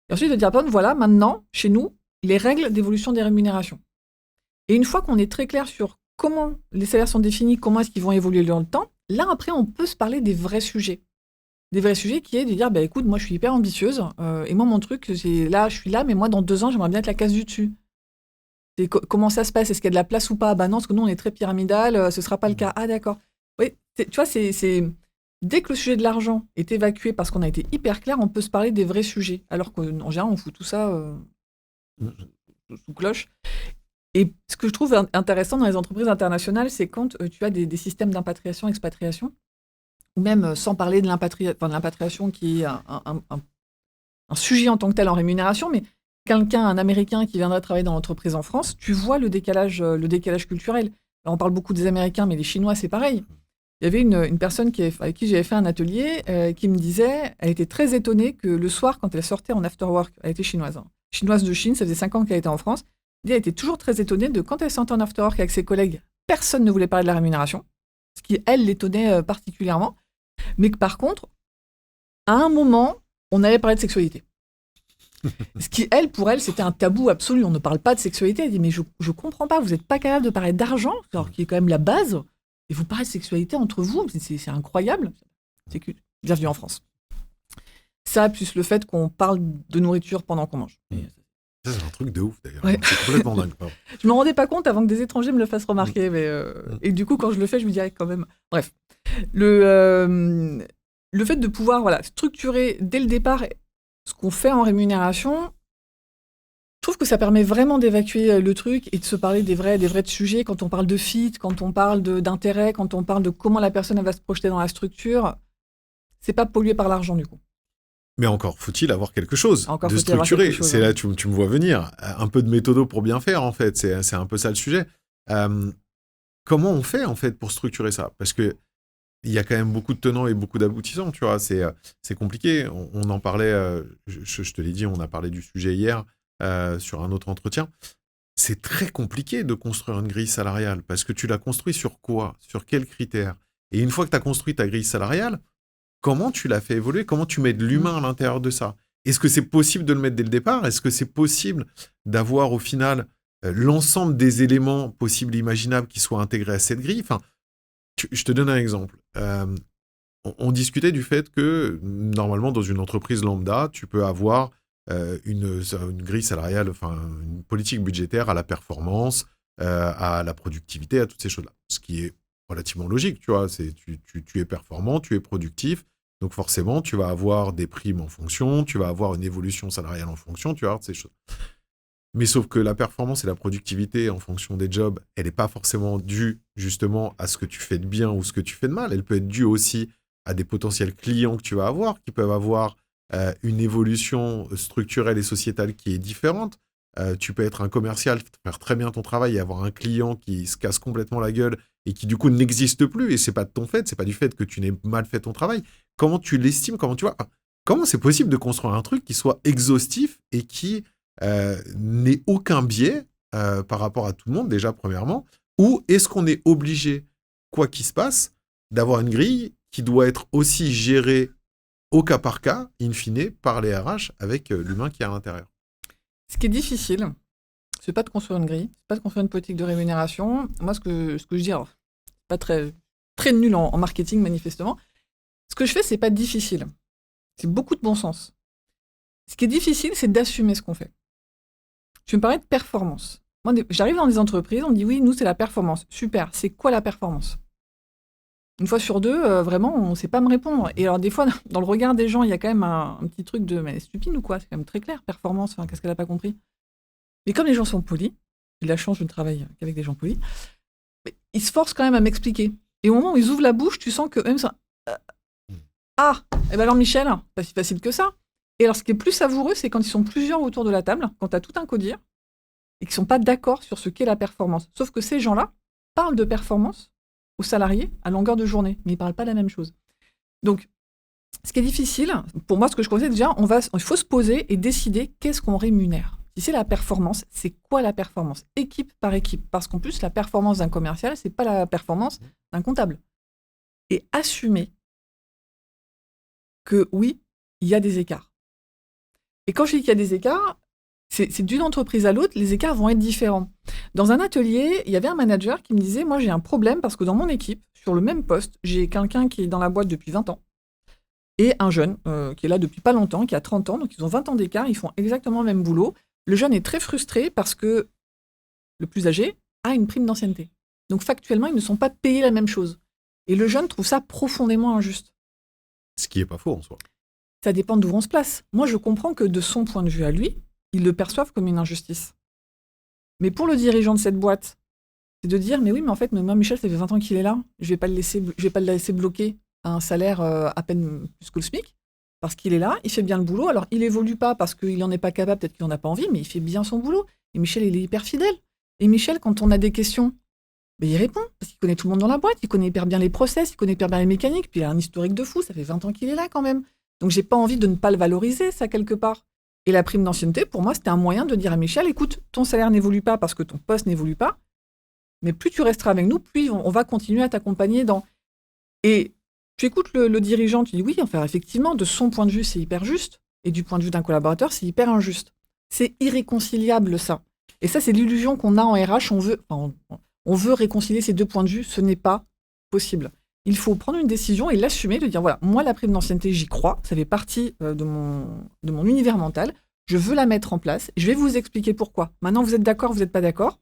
Et ensuite, de dire, voilà, maintenant, chez nous, les règles d'évolution des rémunérations. Et une fois qu'on est très clair sur comment les salaires sont définis, comment est-ce qu'ils vont évoluer dans le temps, là, après, on peut se parler des vrais sujets. Des vrais sujets qui est de dire, écoute, moi, je suis hyper ambitieuse, et moi, mon truc, c'est là, je suis là, mais moi, dans 2 ans, j'aimerais bien être la case du dessus. Comment ça se passe? Est-ce qu'il y a de la place ou pas? Non, parce que nous, on est très pyramidal, ce ne sera pas le cas. Ah, d'accord. Oui, tu vois, dès que le sujet de l'argent est évacué parce qu'on a été hyper clair, on peut se parler des vrais sujets. Alors qu'en général, on fout tout ça sous cloche. Et ce que je trouve intéressant dans les entreprises internationales, c'est quand tu as des systèmes d'impatriation, expatriation, ou même sans parler de l'impatriation qui est un sujet en tant que tel en rémunération, mais un Américain qui viendrait travailler dans l'entreprise en France, tu vois le décalage culturel. Là, on parle beaucoup des Américains, mais les Chinois, c'est pareil. Il y avait une personne avec qui j'avais fait un atelier qui me disait, elle était très étonnée que le soir, quand elle sortait en after-work, elle était chinoise. Chinoise de Chine, ça faisait 5 ans qu'elle était en France. Elle était toujours très étonnée de quand elle sortait en after-work avec ses collègues personne ne voulait parler de la rémunération, ce qui, elle, l'étonnait particulièrement. Mais que par contre, à un moment, on avait parlé de sexualité. Ce qui, pour elle, c'était un tabou absolu. On ne parle pas de sexualité. Elle dit, mais je comprends pas, vous n'êtes pas capable de parler d'argent, alors qui est quand même la base, et vous parlez de sexualité entre vous, c'est incroyable. Bienvenue en France. Ça, plus le fait qu'on parle de nourriture pendant qu'on mange.
Ça, c'est un truc de ouf, d'ailleurs. Ouais. C'est complètement dingue.
Je me rendais pas compte avant que des étrangers me le fassent remarquer. Mais, et du coup, quand je le fais, je me dis, quand même... Bref. Le fait de pouvoir structurer dès le départ ce qu'on fait en rémunération, je trouve que ça permet vraiment d'évacuer le truc et de se parler des vrais sujets. Quand on parle de fit, quand on parle d'intérêt, quand on parle de comment la personne va se projeter dans la structure, c'est pas pollué par l'argent, du coup.
Mais encore faut-il avoir quelque chose de structuré. C'est là, tu me vois venir. Un peu de méthodo pour bien faire, en fait. C'est un peu ça le sujet. Comment on fait, en fait, pour structurer ça ? Parce que il y a quand même beaucoup de tenants et beaucoup d'aboutissants, tu vois. C'est compliqué. On en parlait, je te l'ai dit, on a parlé du sujet hier sur un autre entretien. C'est très compliqué de construire une grille salariale parce que tu l'as construit sur quoi ? Sur quels critères ? Et une fois que tu as construit ta grille salariale, comment tu l'as fait évoluer ? Comment tu mets de l'humain à l'intérieur de ça ? Est-ce que c'est possible de le mettre dès le départ ? Est-ce que c'est possible d'avoir au final l'ensemble des éléments possibles et imaginables qui soient intégrés à cette grille ? Enfin, je te donne un exemple. On discutait du fait que normalement dans une entreprise lambda, tu peux avoir une grille salariale, enfin une politique budgétaire à la performance, à la productivité, à toutes ces choses-là. Ce qui est relativement logique, tu vois. Tu es performant, tu es productif. Donc forcément, tu vas avoir des primes en fonction, tu vas avoir une évolution salariale en fonction, tu vas avoir ces choses. Mais sauf que la performance et la productivité en fonction des jobs, elle n'est pas forcément due justement à ce que tu fais de bien ou ce que tu fais de mal. Elle peut être due aussi à des potentiels clients que tu vas avoir, qui peuvent avoir une évolution structurelle et sociétale qui est différente. Tu peux être un commercial, faire très bien ton travail et avoir un client qui se casse complètement la gueule et qui du coup n'existe plus, et c'est pas de ton fait, c'est pas du fait que tu n'aies mal fait ton travail. Comment tu l'estimes, comment c'est possible de construire un truc qui soit exhaustif et qui n'ait aucun biais par rapport à tout le monde, déjà premièrement, ou est-ce qu'on est obligé, quoi qu'il se passe, d'avoir une grille qui doit être aussi gérée au cas par cas, in fine, par les RH avec l'humain qui est à l'intérieur?
Ce qui est difficile, c'est pas de construire une grille, c'est pas de construire une politique de rémunération. Moi, ce que je dis, alors, c'est pas très, très nul en marketing, manifestement. Ce que je fais, c'est pas difficile. C'est beaucoup de bon sens. Ce qui est difficile, c'est d'assumer ce qu'on fait. Je vais me parler de performance. Moi, j'arrive dans des entreprises, on me dit oui, nous, c'est la performance. Super, c'est quoi la performance ? Une fois sur deux, vraiment, on ne sait pas me répondre. Et alors, des fois, dans le regard des gens, il y a quand même un petit truc de « mais stupide ou quoi ?» C'est quand même très clair, performance, qu'est-ce qu'elle n'a pas compris ? Mais comme les gens sont polis, j'ai de la chance, je ne travaille qu'avec des gens polis, ils se forcent quand même à m'expliquer. Et au moment où ils ouvrent la bouche, tu sens que même ça... et ben alors Michel, pas si facile que ça. Et alors, ce qui est plus savoureux, c'est quand ils sont plusieurs autour de la table, quand tu as tout un codir, et qu'ils ne sont pas d'accord sur ce qu'est la performance. Sauf que ces gens-là parlent de performance aux salariés à longueur de journée, mais ils ne parlent pas de la même chose. Donc, ce qui est difficile, pour moi, ce que je conseille déjà, il faut se poser et décider qu'est-ce qu'on rémunère. Si c'est la performance, c'est quoi la performance ? Équipe par équipe. Parce qu'en plus, la performance d'un commercial, ce n'est pas la performance d'un comptable. Et assumer que oui, il y a des écarts. Et quand je dis qu'il y a des écarts, c'est d'une entreprise à l'autre, les écarts vont être différents. Dans un atelier, il y avait un manager qui me disait « Moi, j'ai un problème parce que dans mon équipe, sur le même poste, j'ai quelqu'un qui est dans la boîte depuis 20 ans et un jeune qui est là depuis pas longtemps, qui a 30 ans, donc ils ont 20 ans d'écart, ils font exactement le même boulot. Le jeune est très frustré parce que le plus âgé a une prime d'ancienneté. Donc factuellement, ils ne sont pas payés la même chose. Et le jeune trouve ça profondément injuste. »
Ce qui n'est pas faux en soi.
Ça dépend d'où on se place. Moi, je comprends que de son point de vue à lui, ils le perçoivent comme une injustice. Mais pour le dirigeant de cette boîte, c'est de dire « Mais oui, mais en fait, moi, Michel, ça fait 20 ans qu'il est là. Je vais pas le laisser bloquer à un salaire à peine plus que le SMIC. Parce qu'il est là, il fait bien le boulot. Alors, il évolue pas parce qu'il n'en est pas capable, peut-être qu'il n'en a pas envie, mais il fait bien son boulot. Et Michel, il est hyper fidèle. Et Michel, quand on a des questions, il répond. Parce qu'il connaît tout le monde dans la boîte. Il connaît hyper bien les process, il connaît hyper bien les mécaniques. Puis il a un historique de fou. Ça fait 20 ans qu'il est là quand même. Donc, j'ai pas envie de ne pas le valoriser, ça, quelque part. Et la prime d'ancienneté, pour moi, c'était un moyen de dire à Michel, écoute, ton salaire n'évolue pas parce que ton poste n'évolue pas, mais plus tu resteras avec nous, plus on va continuer à t'accompagner dans... Et tu écoutes le dirigeant, tu dis oui, enfin, effectivement, de son point de vue, c'est hyper juste, et du point de vue d'un collaborateur, c'est hyper injuste. C'est irréconciliable, ça. Et ça, c'est l'illusion qu'on a en RH, on veut réconcilier ces deux points de vue, ce n'est pas possible. Il faut prendre une décision et l'assumer, de dire, voilà, moi, la prime d'ancienneté, j'y crois, ça fait partie de mon univers mental, je veux la mettre en place, je vais vous expliquer pourquoi. Maintenant, vous êtes d'accord, vous n'êtes pas d'accord,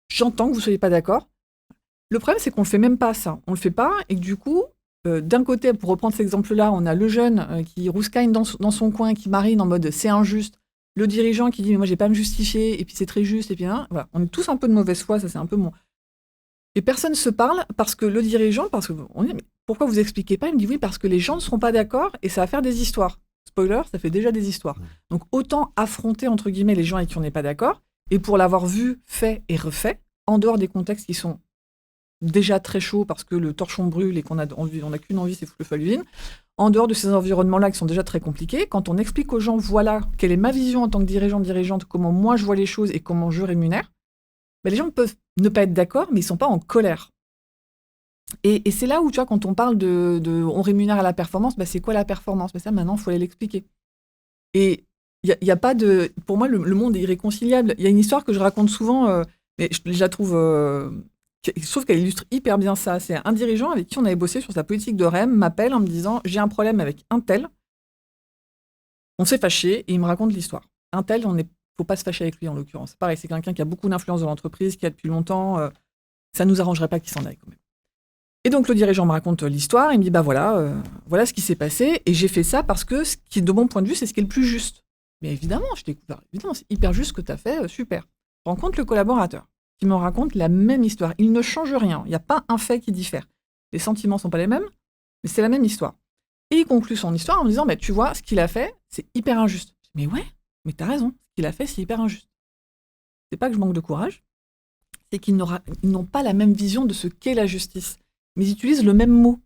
j'entends que vous ne soyez pas d'accord. Le problème, c'est qu'on ne le fait même pas, ça. On ne le fait pas, et que du coup, d'un côté, pour reprendre cet exemple-là, on a le jeune qui rouscaille dans son coin, qui marine en mode c'est injuste, le dirigeant qui dit mais moi, j'ai pas à me justifier, et puis c'est très juste, et puis voilà. On est tous un peu de mauvaise foi, ça c'est un peu mon... Et personne ne se parle parce que le dirigeant, on dit, mais pourquoi vous expliquez pas? Il me dit oui, parce que les gens ne seront pas d'accord et ça va faire des histoires. Spoiler, ça fait déjà des histoires. Donc autant affronter, entre guillemets, les gens avec qui on n'est pas d'accord, et pour l'avoir vu, fait et refait, en dehors des contextes qui sont déjà très chauds parce que le torchon brûle et qu'on a qu'une envie, c'est foutre le feu à l'usine, en dehors de ces environnements-là qui sont déjà très compliqués, quand on explique aux gens, voilà, quelle est ma vision en tant que dirigeante, comment moi je vois les choses et comment je rémunère, les gens peuvent ne pas être d'accord, mais ils ne sont pas en colère. Et c'est là où, tu vois, quand on parle de on rémunère à la performance, c'est quoi la performance? Ça, maintenant, il faut aller l'expliquer. Et il y a pas de... Pour moi, le monde est irréconciliable. Il y a une histoire que je raconte souvent, mais je la trouve... je trouve qu'elle illustre hyper bien ça. C'est un dirigeant avec qui on avait bossé sur sa politique de REM m'appelle en me disant « J'ai un problème avec un tel. » On s'est fâché et il me raconte l'histoire. Un tel, faut pas se fâcher avec lui en l'occurrence. Pareil, c'est quelqu'un qui a beaucoup d'influence dans l'entreprise, qui a depuis longtemps. Ça nous arrangerait pas qu'il s'en aille quand même. Et donc le dirigeant me raconte l'histoire, il me dit voilà ce qui s'est passé et j'ai fait ça parce que ce qui, de mon point de vue, c'est ce qui est le plus juste. Mais évidemment, évidemment, c'est hyper juste ce que tu as fait, super. Je rencontre le collaborateur qui me raconte la même histoire. Il ne change rien, il n'y a pas un fait qui diffère. Les sentiments sont pas les mêmes, mais c'est la même histoire. Et il conclut son histoire en me disant tu vois, ce qu'il a fait, c'est hyper injuste. Mais ouais, mais t'as raison, ce qu'il a fait, c'est hyper injuste. C'est pas que je manque de courage, c'est qu'ils n'ont pas la même vision de ce qu'est la justice. Mais ils utilisent le même mot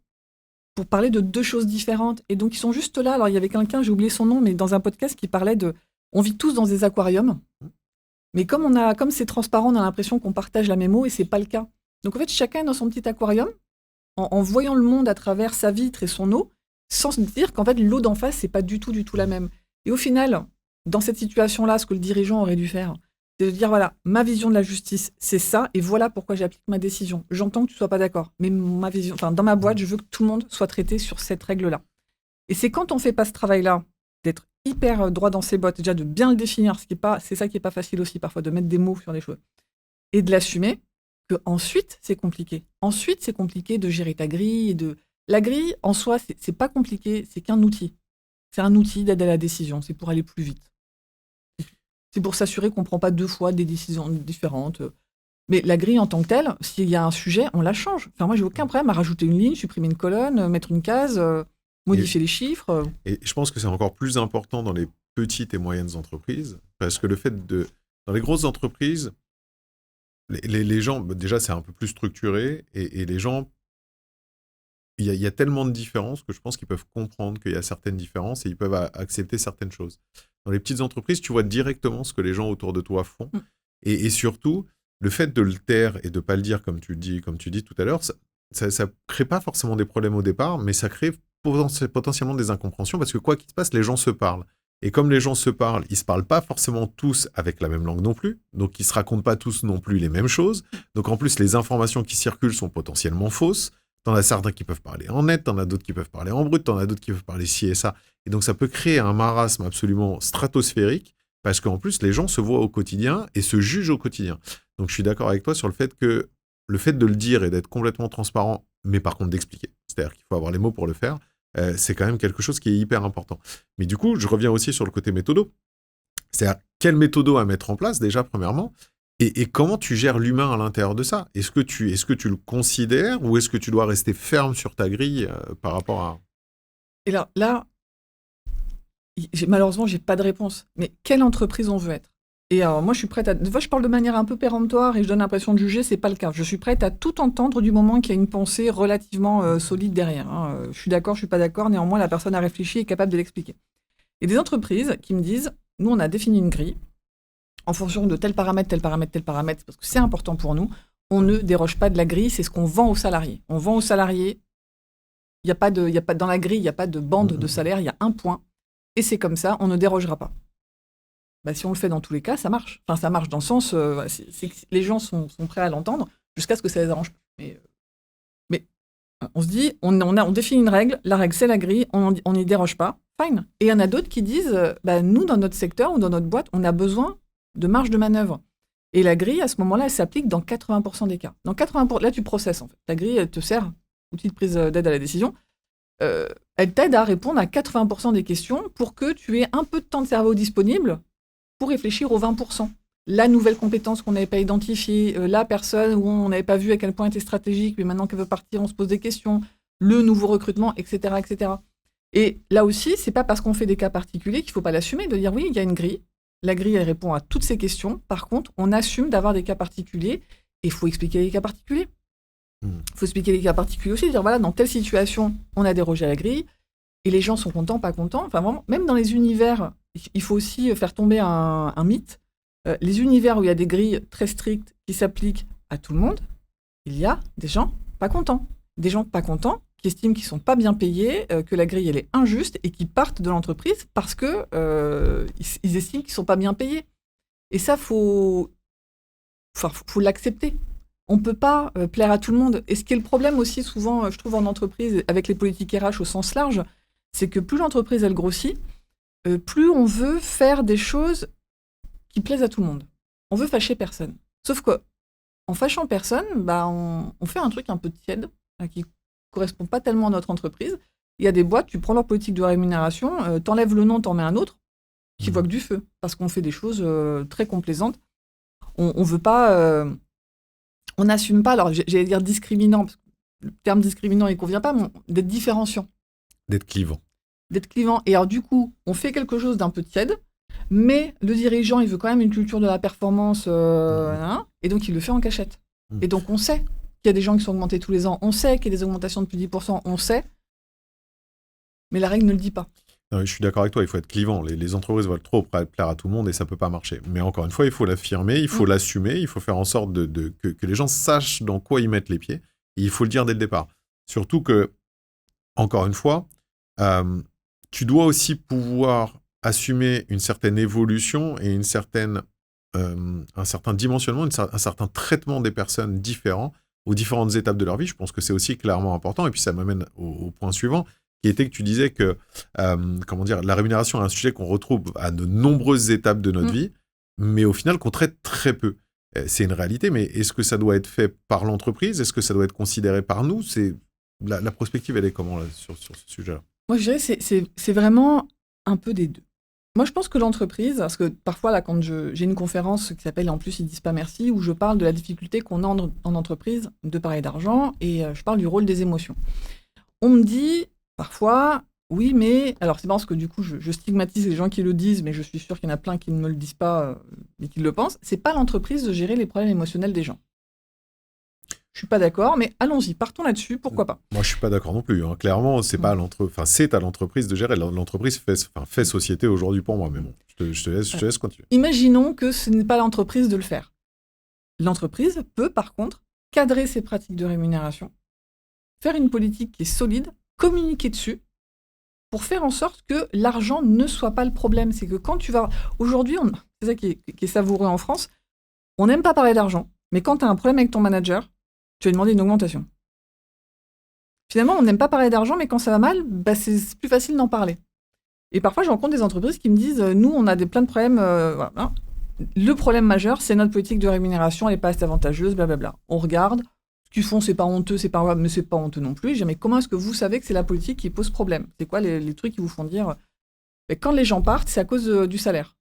pour parler de deux choses différentes. Et donc, ils sont juste là. Alors, il y avait quelqu'un, j'ai oublié son nom, mais dans un podcast qui parlait de... On vit tous dans des aquariums, mais comme c'est transparent, on a l'impression qu'on partage la même eau, et c'est pas le cas. Donc, en fait, chacun est dans son petit aquarium, en voyant le monde à travers sa vitre et son eau, sans se dire qu'en fait, l'eau d'en face, c'est pas du tout la même. Et au final, dans cette situation-là, ce que le dirigeant aurait dû faire, c'est de dire, voilà, ma vision de la justice, c'est ça, et voilà pourquoi j'applique ma décision. J'entends que tu ne sois pas d'accord, mais ma vision, dans ma boîte, je veux que tout le monde soit traité sur cette règle-là. Et c'est quand on ne fait pas ce travail-là, d'être hyper droit dans ses bottes, déjà de bien le définir, c'est ça qui n'est pas facile aussi parfois, de mettre des mots sur les choses, et de l'assumer, que ensuite c'est compliqué. Ensuite, c'est compliqué de gérer ta grille. La grille, en soi, c'est pas compliqué, c'est qu'un outil. C'est un outil d'aide à la décision, c'est pour aller plus vite. C'est pour s'assurer qu'on ne prend pas deux fois des décisions différentes. Mais la grille en tant que telle, s'il y a un sujet, on la change. Enfin, moi, j'ai aucun problème à rajouter une ligne, supprimer une colonne, mettre une case, modifier les chiffres.
Et je pense que c'est encore plus important dans les petites et moyennes entreprises, parce que le fait dans les grosses entreprises, les gens, déjà, c'est un peu plus structuré, et les gens, il y a tellement de différences que je pense qu'ils peuvent comprendre qu'il y a certaines différences et ils peuvent accepter certaines choses. Dans les petites entreprises, tu vois directement ce que les gens autour de toi font. Et surtout, le fait de le taire et de ne pas le dire, comme tu dis tout à l'heure, ça ne crée pas forcément des problèmes au départ, mais ça crée potentiellement des incompréhensions parce que quoi qu'il se passe, les gens se parlent. Et comme les gens se parlent, ils ne se parlent pas forcément tous avec la même langue non plus. Donc, ils ne se racontent pas tous non plus les mêmes choses. Donc, en plus, les informations qui circulent sont potentiellement fausses. T'en as certains qui peuvent parler en net, t'en as d'autres qui peuvent parler en brut, t'en as d'autres qui peuvent parler ci et ça. Et donc, ça peut créer un marasme absolument stratosphérique parce qu'en plus, les gens se voient au quotidien et se jugent au quotidien. Donc, je suis d'accord avec toi sur le fait que le fait de le dire et d'être complètement transparent, mais par contre d'expliquer, c'est-à-dire qu'il faut avoir les mots pour le faire, c'est quand même quelque chose qui est hyper important. Mais du coup, je reviens aussi sur le côté méthodo. C'est-à-dire, quel méthodo à mettre en place, déjà, premièrement, et comment tu gères l'humain à l'intérieur de ça? Est-ce que tu le considères ou est-ce que tu dois rester ferme sur ta grille par rapport à...
Et là, malheureusement, j'ai pas de réponse. Mais quelle entreprise on veut être? Et moi, je suis prête à... Des fois, je parle de manière un peu péremptoire et je donne l'impression de juger, c'est pas le cas. Je suis prête à tout entendre du moment qu'il y a une pensée relativement solide derrière. Je suis d'accord, je suis pas d'accord, néanmoins, la personne a réfléchi et est capable de l'expliquer. Et des entreprises qui me disent, nous, on a défini une grille, en fonction de tel paramètre, parce que c'est important pour nous, on ne déroge pas de la grille, c'est ce qu'on vend aux salariés. On vend aux salariés, dans la grille, il n'y a pas de bande de salaire, il y a un point, et c'est comme ça, on ne dérogera pas. Si on le fait dans tous les cas, ça marche. Enfin, ça marche dans le sens, c'est que les gens sont prêts à l'entendre jusqu'à ce que ça les arrange. Mais on se dit, on définit une règle, la règle c'est la grille, on n'y déroge pas, fine. Et il y en a d'autres qui disent, nous dans notre secteur ou dans notre boîte, on a besoin de marge de manœuvre. Et la grille, à ce moment-là, elle s'applique dans 80% des cas. Dans 80%, là tu processes en fait. La grille, elle te sert, outil de prise d'aide à la décision, elle t'aide à répondre à 80% des questions pour que tu aies un peu de temps de cerveau disponible pour réfléchir aux 20%. La nouvelle compétence qu'on n'avait pas identifiée, la personne où on n'avait pas vu à quel point elle était stratégique, mais maintenant qu'elle veut partir, on se pose des questions, le nouveau recrutement, etc., etc. Et là aussi, c'est pas parce qu'on fait des cas particuliers qu'il faut pas l'assumer, de dire oui, il y a une grille. La grille, elle répond à toutes ces questions. Par contre, on assume d'avoir des cas particuliers et il faut expliquer les cas particuliers. Il faut expliquer les cas particuliers aussi, dire voilà, dans telle situation, on a dérogé à la grille et les gens sont contents, pas contents. Enfin, vraiment, même dans les univers, il faut aussi faire tomber un mythe. Les univers où il y a des grilles très strictes qui s'appliquent à tout le monde, il y a des gens pas contents. Des gens pas contents qui estiment qu'ils ne sont pas bien payés, que la grille elle est injuste et qui partent de l'entreprise parce qu'ils estiment qu'ils ne sont pas bien payés. Et ça, faut l'accepter. On ne peut pas plaire à tout le monde. Et ce qui est le problème aussi souvent, je trouve, en entreprise, avec les politiques RH au sens large, c'est que plus l'entreprise elle grossit, plus on veut faire des choses qui plaisent à tout le monde. On veut fâcher personne. Sauf qu'en fâchant personne, on fait un truc un peu tiède, qui correspond pas tellement à notre entreprise. Il y a des boîtes, tu prends leur politique de rémunération, t'enlèves le nom, t'en mets un autre, qui voit que du feu, parce qu'on fait des choses très complaisantes. On veut pas... on n'assume pas, alors j'allais dire discriminant, parce que le terme discriminant, il convient pas, mais d'être différenciant.
D'être clivant.
D'être clivant. Et alors du coup, on fait quelque chose d'un peu tiède, mais le dirigeant, il veut quand même une culture de la performance, et donc il le fait en cachette. Et donc on sait qu'il y a des gens qui sont augmentés tous les ans, on sait qu'il y a des augmentations de plus de 10%, on sait, mais la règle ne le dit pas.
Non, je suis d'accord avec toi, il faut être clivant. Les entreprises veulent trop plaire à tout le monde et ça ne peut pas marcher. Mais encore une fois, il faut l'affirmer, il faut l'assumer, il faut faire en sorte que les gens sachent dans quoi ils mettent les pieds. Et il faut le dire dès le départ. Surtout que, encore une fois, tu dois aussi pouvoir assumer une certaine évolution et un certain dimensionnement, un certain traitement des personnes différents aux différentes étapes de leur vie. Je pense que c'est aussi clairement important. Et puis ça m'amène au point suivant, qui était que tu disais que la rémunération est un sujet qu'on retrouve à de nombreuses étapes de notre vie, mais au final qu'on traite très peu. C'est une réalité, mais est-ce que ça doit être fait par l'entreprise? Est-ce que ça doit être considéré par nous? La prospective, elle est comment là, sur ce sujet-là?
Moi, je dirais que c'est vraiment un peu des deux. Moi, je pense que l'entreprise, parce que parfois, là, quand j'ai une conférence qui s'appelle « En plus, ils disent pas merci », où je parle de la difficulté qu'on a en entreprise de parler d'argent, et je parle du rôle des émotions. On me dit parfois, oui, mais... Alors, c'est marrant parce que du coup, je stigmatise les gens qui le disent, mais je suis sûre qu'il y en a plein qui ne me le disent pas, mais qui le pensent. C'est pas l'entreprise de gérer les problèmes émotionnels des gens. Je suis pas d'accord, mais allons-y, partons là-dessus, pourquoi pas.
Moi, je suis pas d'accord non plus. Hein. Clairement, c'est pas c'est à l'entreprise de gérer. L'entreprise fait société aujourd'hui pour moi, mais bon, je te laisse continuer.
Imaginons que ce n'est pas l'entreprise de le faire. L'entreprise peut, par contre, cadrer ses pratiques de rémunération, faire une politique qui est solide, communiquer dessus, pour faire en sorte que l'argent ne soit pas le problème. C'est que quand tu vas... Aujourd'hui, c'est ça qui est savoureux en France, on n'aime pas parler d'argent, mais quand tu as un problème avec ton manager, tu vas demander une augmentation. Finalement, on n'aime pas parler d'argent, mais quand ça va mal, c'est plus facile d'en parler. Et parfois, je rencontre des entreprises qui me disent « Nous, on a plein de problèmes. Voilà. Le problème majeur, c'est notre politique de rémunération, elle n'est pas assez avantageuse, blablabla. » On regarde, ce qu'ils font, c'est pas honteux, mais c'est pas honteux non plus. Je dis « Mais comment est-ce que vous savez que c'est la politique qui pose problème? C'est quoi les trucs qui vous font dire quand les gens partent, c'est à cause du salaire.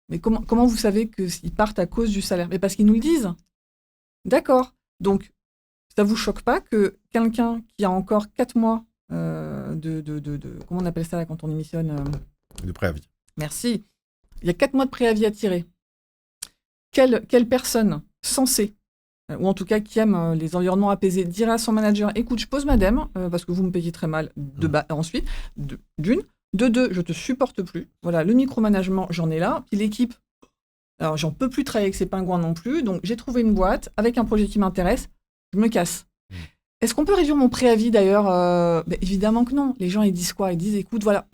Mais comment vous savez qu'ils partent à cause du salaire? Mais parce qu'ils nous le disent. D'accord. Donc, ça vous choque pas que quelqu'un qui a encore 4 mois comment on appelle ça là, quand on démissionne
De préavis.
Merci. Il y a 4 mois de préavis à tirer. Quelle personne sensée, ou en tout cas qui aime les environnements apaisés, dirait à son manager « Écoute, je pose ma dème, parce que vous me payez très mal, ensuite, d'une. De deux, je te supporte plus. Voilà, le micromanagement, j'en ai là. Puis l'équipe, Alors, j'en peux plus travailler avec ces pingouins non plus. Donc, j'ai trouvé une boîte avec un projet qui m'intéresse. Je me casse. Est-ce qu'on peut réduire mon préavis d'ailleurs évidemment que non. Les gens, ils disent quoi? Ils disent, écoute, voilà,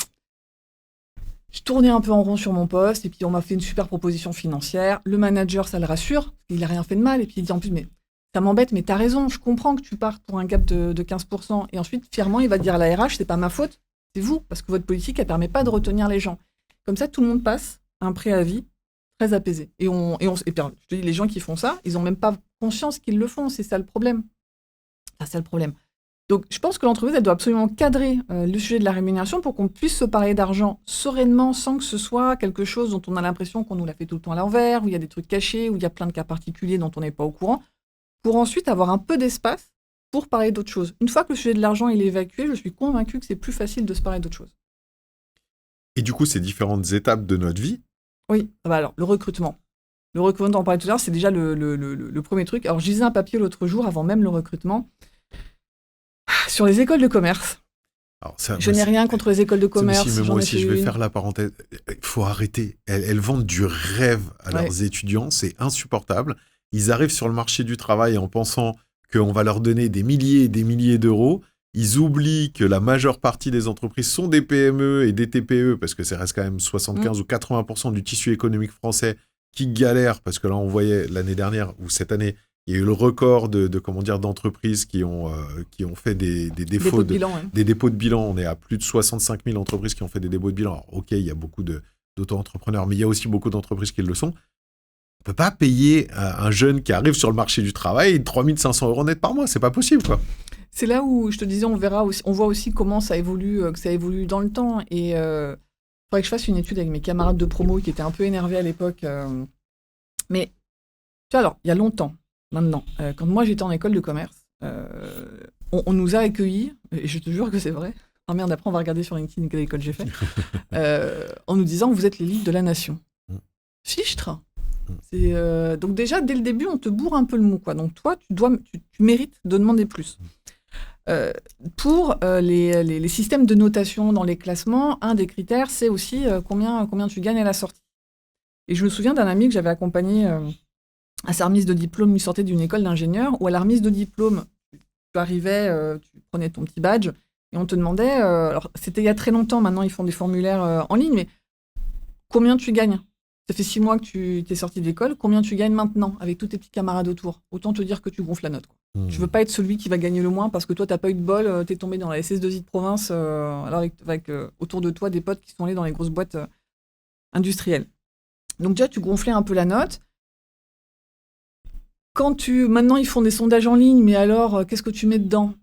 je tournais un peu en rond sur mon poste et puis on m'a fait une super proposition financière. Le manager, ça le rassure. Il n'a rien fait de mal. Et puis il dit en plus, mais ça m'embête, mais t'as raison. Je comprends que tu partes pour un gap de 15%. Et ensuite, fièrement, il va dire à la RH, c'est pas ma faute, c'est vous. Parce que votre politique, elle permet pas de retenir les gens. Comme ça, tout le monde passe un préavis très apaisé. Et puis, je te dis, les gens qui font ça, ils n'ont même pas conscience qu'ils le font. C'est ça le problème. C'est ça le problème. Donc, je pense que l'entreprise, elle doit absolument cadrer le sujet de la rémunération pour qu'on puisse se parler d'argent sereinement sans que ce soit quelque chose dont on a l'impression qu'on nous l'a fait tout le temps à l'envers, où il y a des trucs cachés, où il y a plein de cas particuliers dont on n'est pas au courant, pour ensuite avoir un peu d'espace pour parler d'autres choses. Une fois que le sujet de l'argent il est évacué, je suis convaincue que c'est plus facile de se parler d'autres choses.
Et du coup, ces différentes étapes de notre vie.
Oui, alors, le recrutement. Le recrutement, dont on parlait tout à l'heure, c'est déjà le premier truc. Alors, je lisais un papier l'autre jour, avant même le recrutement, sur les écoles de commerce.
Alors,
je n'ai rien contre les écoles de commerce.
Moi aussi, je vais faire la parenthèse. Il faut arrêter. Elles vendent du rêve à leurs étudiants. C'est insupportable. Ils arrivent sur le marché du travail en pensant qu'on va leur donner des milliers et des milliers d'euros. Ils oublient que la majeure partie des entreprises sont des PME et des TPE, parce que ça reste quand même 75 ou 80% du tissu économique français qui galère, parce que là, on voyait l'année dernière ou cette année, il y a eu le record d'entreprises qui ont fait des dépôts de bilan. On est à plus de 65 000 entreprises qui ont fait des dépôts de bilan. Alors, ok, il y a beaucoup d'auto-entrepreneurs, mais il y a aussi beaucoup d'entreprises qui le sont. On ne peut pas payer un jeune qui arrive sur le marché du travail 3 500 € net par mois. C'est pas possible, quoi.
C'est là où je te disais, on voit aussi comment ça évolue, que ça évolue dans le temps. Et il faudrait que je fasse une étude avec mes camarades de promo qui étaient un peu énervés à l'époque. Mais tu vois, alors, il y a longtemps, maintenant, quand moi j'étais en école de commerce, on nous a accueillis, et je te jure que c'est vrai. Ah merde, après on va regarder sur LinkedIn quelle école j'ai fait, en nous disant vous êtes l'élite de la nation. Fichtre. Donc déjà, dès le début, on te bourre un peu le mou, quoi. Donc toi, tu mérites de demander plus. Pour les systèmes de notation dans les classements, un des critères, c'est aussi combien tu gagnes à la sortie. Et je me souviens d'un ami que j'avais accompagné à sa remise de diplôme. Il sortait d'une école d'ingénieur où à la remise de diplôme, tu arrivais, tu prenais ton petit badge et on te demandait, alors c'était il y a très longtemps, maintenant ils font des formulaires en ligne, mais combien tu gagnes? Ça fait 6 mois que tu t'es sorti d'école, combien tu gagnes maintenant avec tous tes petits camarades autour? Autant te dire que tu gonfles la note, quoi. Tu veux pas être celui qui va gagner le moins parce que toi, t'as pas eu de bol, t'es tombé dans la SS2I de province, alors avec autour de toi des potes qui sont allés dans les grosses boîtes industrielles. Donc déjà, tu gonflais un peu la note. Maintenant, ils font des sondages en ligne, mais alors, qu'est-ce que tu mets dedans?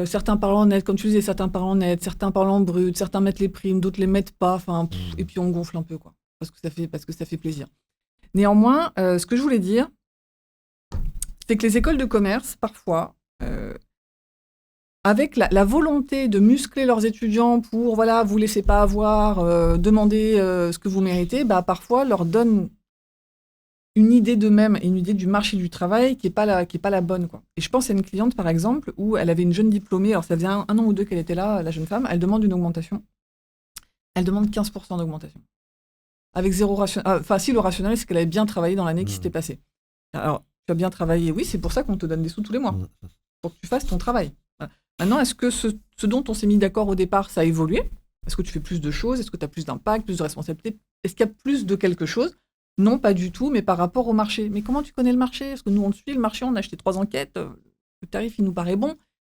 Certains parlent en net, comme tu disais, certains parlent en net, certains parlent en brut, certains mettent les primes, d'autres les mettent pas, et puis on gonfle un peu, quoi, parce que ça fait plaisir. Néanmoins, ce que je voulais dire, c'est que les écoles de commerce, parfois, avec la volonté de muscler leurs étudiants pour, voilà, vous laissez pas avoir, demander ce que vous méritez, parfois leur donnent une idée d'eux-mêmes et une idée du marché du travail qui est pas la bonne, quoi. Et je pense à une cliente, par exemple, où elle avait une jeune diplômée, alors ça faisait un an ou deux qu'elle était là, la jeune femme, elle demande une augmentation. Elle demande 15% d'augmentation. Avec zéro rationnel. Enfin, si, le rationnel, c'est qu'elle avait bien travaillé dans l'année qui s'était passée. Alors, tu as bien travaillé, oui, c'est pour ça qu'on te donne des sous tous les mois, pour que tu fasses ton travail. Voilà. Maintenant, est-ce que ce dont on s'est mis d'accord au départ, ça a évolué? Est-ce que tu fais plus de choses? Est-ce que tu as plus d'impact, plus de responsabilité? Est-ce qu'il y a plus de quelque chose? Non, pas du tout, mais par rapport au marché. Mais comment tu connais le marché? Parce que nous, on suit le marché, on a acheté 3 enquêtes, le tarif, il nous paraît bon.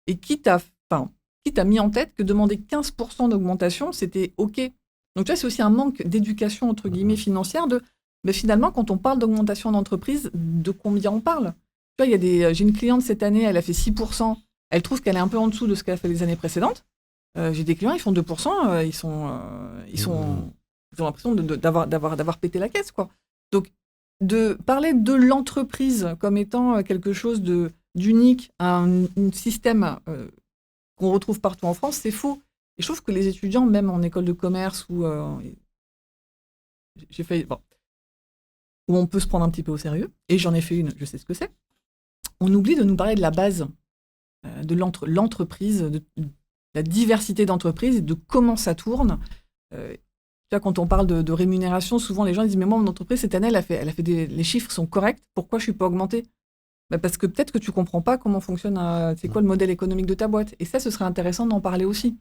Et qui t'a mis en tête que demander 15% d'augmentation, c'était OK? Donc, tu vois, c'est aussi un manque d'éducation, entre guillemets, financière mais finalement, quand on parle d'augmentation d'entreprise, de combien on parle? Tu vois, j'ai une cliente cette année, elle a fait 6%. Elle trouve qu'elle est un peu en dessous de ce qu'elle a fait les années précédentes. J'ai des clients, ils font 2%, ils ont l'impression d'avoir pété la caisse, quoi. Donc, de parler de l'entreprise comme étant quelque chose d'unique, un système qu'on retrouve partout en France, c'est faux. Et je trouve que les étudiants, même en école de commerce, où où on peut se prendre un petit peu au sérieux, et j'en ai fait une, je sais ce que c'est, on oublie de nous parler de la base de l'entreprise, de la diversité d'entreprises et de comment ça tourne. Tu vois, quand on parle de rémunération, souvent les gens disent, mais moi, mon entreprise, cette année, les chiffres sont corrects, pourquoi je ne suis pas augmentée? Parce que peut-être que tu ne comprends pas comment fonctionne, c'est quoi le modèle économique de ta boîte. Et ça, ce serait intéressant d'en parler aussi.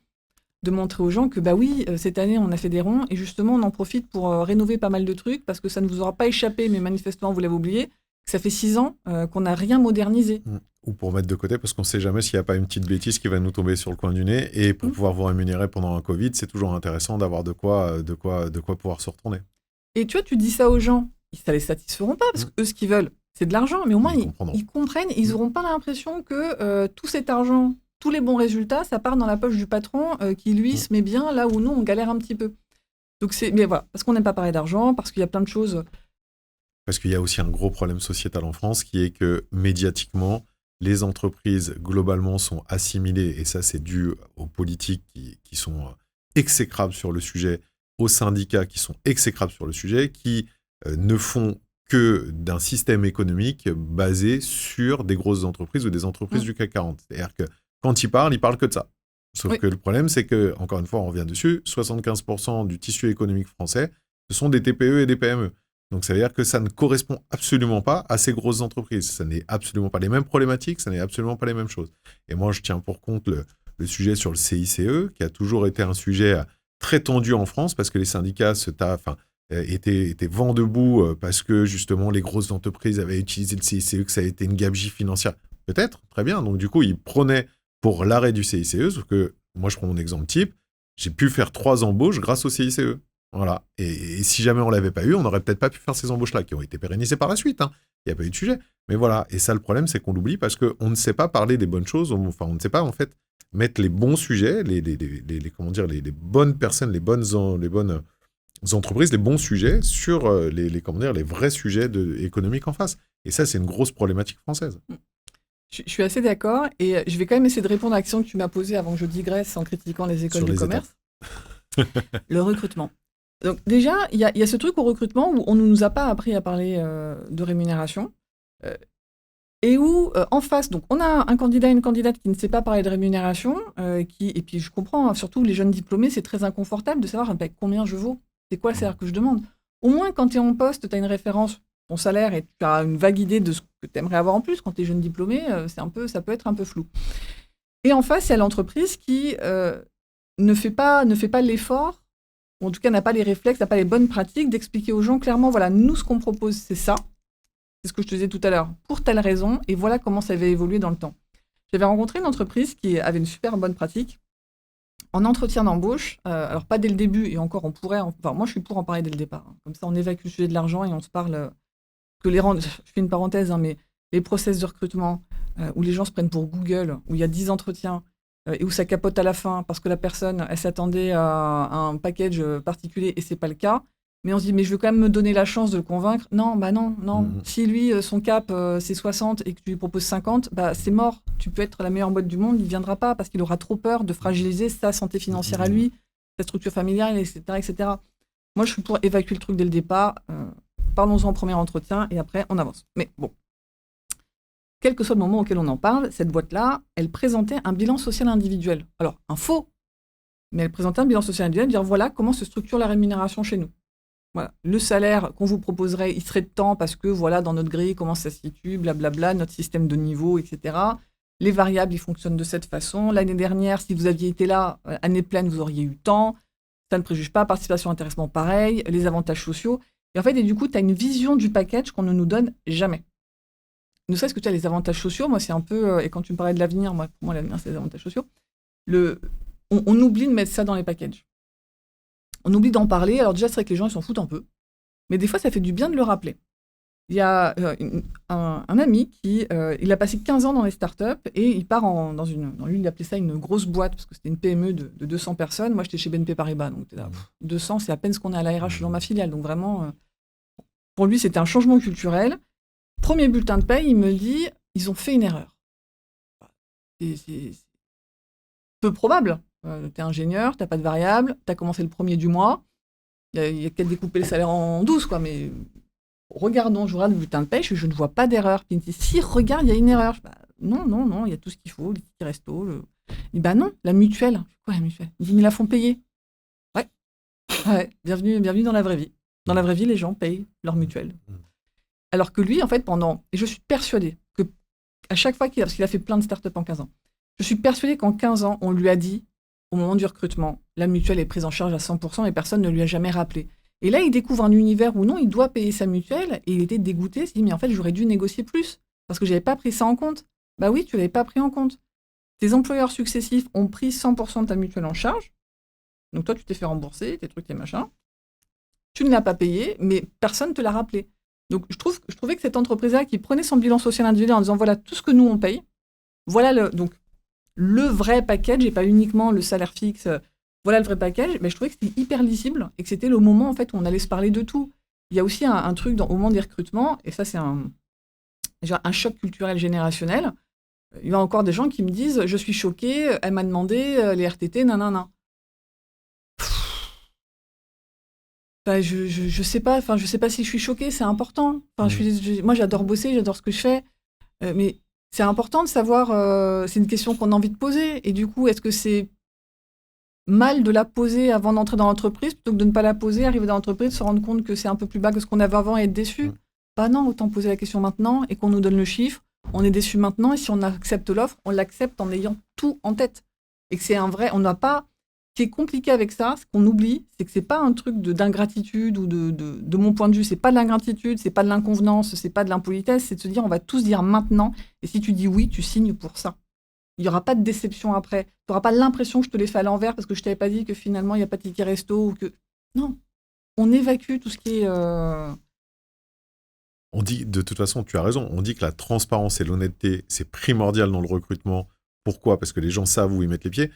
De montrer aux gens que, bah oui, cette année, on a fait des ronds, et justement, on en profite pour rénover pas mal de trucs, parce que ça ne vous aura pas échappé, mais manifestement, vous l'avez oublié, que ça fait 6 ans qu'on n'a rien modernisé.
Ou pour mettre de côté, parce qu'on ne sait jamais s'il n'y a pas une petite bêtise qui va nous tomber sur le coin du nez. Et pour pouvoir vous rémunérer pendant un Covid, c'est toujours intéressant d'avoir de quoi pouvoir se retourner.
Et tu vois, tu dis ça aux gens, ça ne les satisferont pas, parce qu'eux, ce qu'ils veulent, c'est de l'argent. Mais au moins, ils comprennent, ils n'auront pas l'impression que tout cet argent, tous les bons résultats, ça part dans la poche du patron qui, lui, se met bien là où nous, on galère un petit peu. Donc, mais voilà, parce qu'on n'aime pas parler d'argent, parce qu'il y a plein de choses.
Parce qu'il y a aussi un gros problème sociétal en France qui est que médiatiquement, les entreprises globalement sont assimilées, et ça c'est dû aux politiques qui sont exécrables sur le sujet, aux syndicats qui sont exécrables sur le sujet, qui ne font que d'un système économique basé sur des grosses entreprises ou des entreprises du CAC 40. C'est-à-dire que quand ils parlent que de ça. Sauf que le problème, c'est que, encore une fois, on revient dessus, 75% du tissu économique français, ce sont des TPE et des PME. Donc, ça veut dire que ça ne correspond absolument pas à ces grosses entreprises. Ça n'est absolument pas les mêmes problématiques, ça n'est absolument pas les mêmes choses. Et moi, je tiens pour compte le sujet sur le CICE, qui a toujours été un sujet très tendu en France, parce que les syndicats étaient vent debout, parce que, justement, les grosses entreprises avaient utilisé le CICE, que ça a été une gabegie financière. Peut-être, très bien. Donc, du coup, ils prenaient pour l'arrêt du CICE, sauf que, moi, je prends mon exemple type, j'ai pu faire 3 embauches grâce au CICE. Voilà. Et si jamais on ne l'avait pas eu, on n'aurait peut-être pas pu faire ces embauches-là, qui ont été pérennisées par la suite. Hein. Il n'y a pas eu de sujet. Mais voilà. Et ça, le problème, c'est qu'on l'oublie parce qu'on ne sait pas parler des bonnes choses. Enfin, on ne sait pas, en fait, mettre les bons sujets, les bonnes personnes, les bonnes entreprises, les bons sujets sur les vrais sujets économiques en face. Et ça, c'est une grosse problématique française.
Je suis assez d'accord. Et je vais quand même essayer de répondre à la question que tu m'as posée avant que je digresse en critiquant les écoles de commerce. Le recrutement. Donc déjà, il y a ce truc au recrutement où on ne nous a pas appris à parler de rémunération et où, en face, donc on a un candidat et une candidate qui ne sait pas parler de rémunération, et puis je comprends, hein, surtout les jeunes diplômés, c'est très inconfortable de savoir combien je vaux, c'est quoi le salaire que je demande. Au moins, quand tu es en poste, tu as une référence, ton salaire, et tu as une vague idée de ce que tu aimerais avoir en plus. Quand tu es jeune diplômé, ça peut être un peu flou. Et en face, il y a l'entreprise qui ne fait pas l'effort, ou en tout cas n'a pas les réflexes, n'a pas les bonnes pratiques d'expliquer aux gens clairement, voilà, nous, ce qu'on propose, c'est ça. C'est ce que je te disais tout à l'heure, pour telle raison, et voilà comment ça va évoluer dans le temps. J'avais rencontré une entreprise qui avait une super bonne pratique. En entretien d'embauche, alors pas dès le début, et encore, on pourrait, enfin, moi je suis pour en parler dès le départ. Hein. Comme ça, on évacue le sujet de l'argent et on se parle je fais une parenthèse, hein, mais les process de recrutement, où les gens se prennent pour Google, où il y a 10 entretiens, et où ça capote à la fin parce que la personne, elle s'attendait à un package particulier et c'est pas le cas. Mais on se dit, mais je veux quand même me donner la chance de le convaincre. Non, bah non. Si lui, son cap, c'est 60 et que tu lui proposes 50, bah c'est mort. Tu peux être la meilleure boîte du monde, il viendra pas parce qu'il aura trop peur de fragiliser sa santé financière à lui, sa structure familiale, etc., etc. Moi, je suis pour évacuer le truc dès le départ. Parlons-en en premier entretien et après, on avance. Mais bon. Quel que soit le moment auquel on en parle, cette boîte-là, elle présentait un bilan social individuel. Alors, un faux, mais elle présentait un bilan social individuel, dire voilà comment se structure la rémunération chez nous. Voilà. Le salaire qu'on vous proposerait, il serait de temps parce que voilà, dans notre grille, comment ça se situe, blablabla, notre système de niveau, etc. Les variables, ils fonctionnent de cette façon. L'année dernière, si vous aviez été là, année pleine, vous auriez eu tant. Ça ne préjuge pas, participation, intéressement, pareil, les avantages sociaux. Et en fait, du coup, tu as une vision du package qu'on ne nous donne jamais. Ne serait-ce que tu as les avantages sociaux, moi c'est un peu, et quand tu me parlais de l'avenir, pour moi l'avenir c'est les avantages sociaux, on oublie de mettre ça dans les packages. On oublie d'en parler, alors déjà c'est vrai que les gens ils s'en foutent un peu, mais des fois ça fait du bien de le rappeler. Il y a un ami qui, il a passé 15 ans dans les startups et il part dans lui il appelait ça une grosse boîte, parce que c'était une PME de 200 personnes, moi j'étais chez BNP Paribas, donc 200 c'est à peine ce qu'on est à la RH dans ma filiale, donc vraiment, pour lui c'était un changement culturel. Premier bulletin de paye, il me dit, ils ont fait une erreur. C'est peu probable. T'es ingénieur, t'as pas de variable, t'as commencé le premier du mois, il y a qu'à découper le salaire en 12, quoi, mais regardons, je regarde le bulletin de paye, je ne vois pas d'erreur. Puis il me dit, si, regarde, il y a une erreur. Non, il y a tout ce qu'il faut, les petits restos. Il dit, non, la mutuelle. Quoi la mutuelle? Il dit, mais ils la font payer. Ouais. Ouais, bienvenue dans la vraie vie. Dans la vraie vie, les gens payent leur mutuelle.
Mmh.
Alors que lui, en fait, et je suis persuadée que à chaque fois parce qu'il a fait plein de startups en 15 ans, je suis persuadée qu'en 15 ans, on lui a dit, au moment du recrutement, la mutuelle est prise en charge à 100% et personne ne lui a jamais rappelé. Et là, il découvre un univers où non, il doit payer sa mutuelle et il était dégoûté. Il s'est dit, mais en fait, j'aurais dû négocier plus parce que j'avais pas pris ça en compte. Bah oui, tu l'avais pas pris en compte. Tes employeurs successifs ont pris 100% de ta mutuelle en charge. Donc toi, tu t'es fait rembourser, tes trucs, tes machins. Tu ne l'as pas payé, mais personne ne te l'a rappelé. Donc je trouvais que cette entreprise-là qui prenait son bilan social individuel en disant voilà tout ce que nous on paye, voilà le vrai package et pas uniquement le salaire fixe, voilà le vrai package, mais je trouvais que c'était hyper lisible et que c'était le moment en fait où on allait se parler de tout. Il y a aussi un truc au moment des recrutements, et ça c'est un choc culturel générationnel. Il y a encore des gens qui me disent je suis choquée, elle m'a demandé les RTT, nanana. Bah, je sais pas, enfin je sais pas si je suis choquée, c'est important. Enfin, moi j'adore bosser, j'adore ce que je fais, mais c'est important de savoir. C'est une question qu'on a envie de poser, et du coup, est-ce que c'est mal de la poser avant d'entrer dans l'entreprise plutôt que de ne pas la poser, arriver dans l'entreprise, se rendre compte que c'est un peu plus bas que ce qu'on avait avant et être déçu? Bah non, autant poser la question maintenant et qu'on nous donne le chiffre. On est déçu maintenant, et si on accepte l'offre, on l'accepte en ayant tout en tête, et que c'est un vrai. On n'a pas. Ce qui est compliqué avec ça, ce qu'on oublie, c'est que c'est pas un truc d'ingratitude ou de mon point de vue, c'est pas de l'ingratitude, c'est pas de l'inconvenance, c'est pas de l'impolitesse, c'est de se dire on va tous dire maintenant, et si tu dis oui, tu signes pour ça. Il y aura pas de déception après. Tu n'auras pas l'impression que je te l'ai fait à l'envers parce que je t'avais pas dit que finalement il n'y a pas de ticket resto ou que. Non, on évacue tout ce qui est.
On dit, de toute façon, tu as raison, on dit que la transparence et l'honnêteté, c'est primordial dans le recrutement. Pourquoi? Parce que les gens savent où ils mettent les pieds.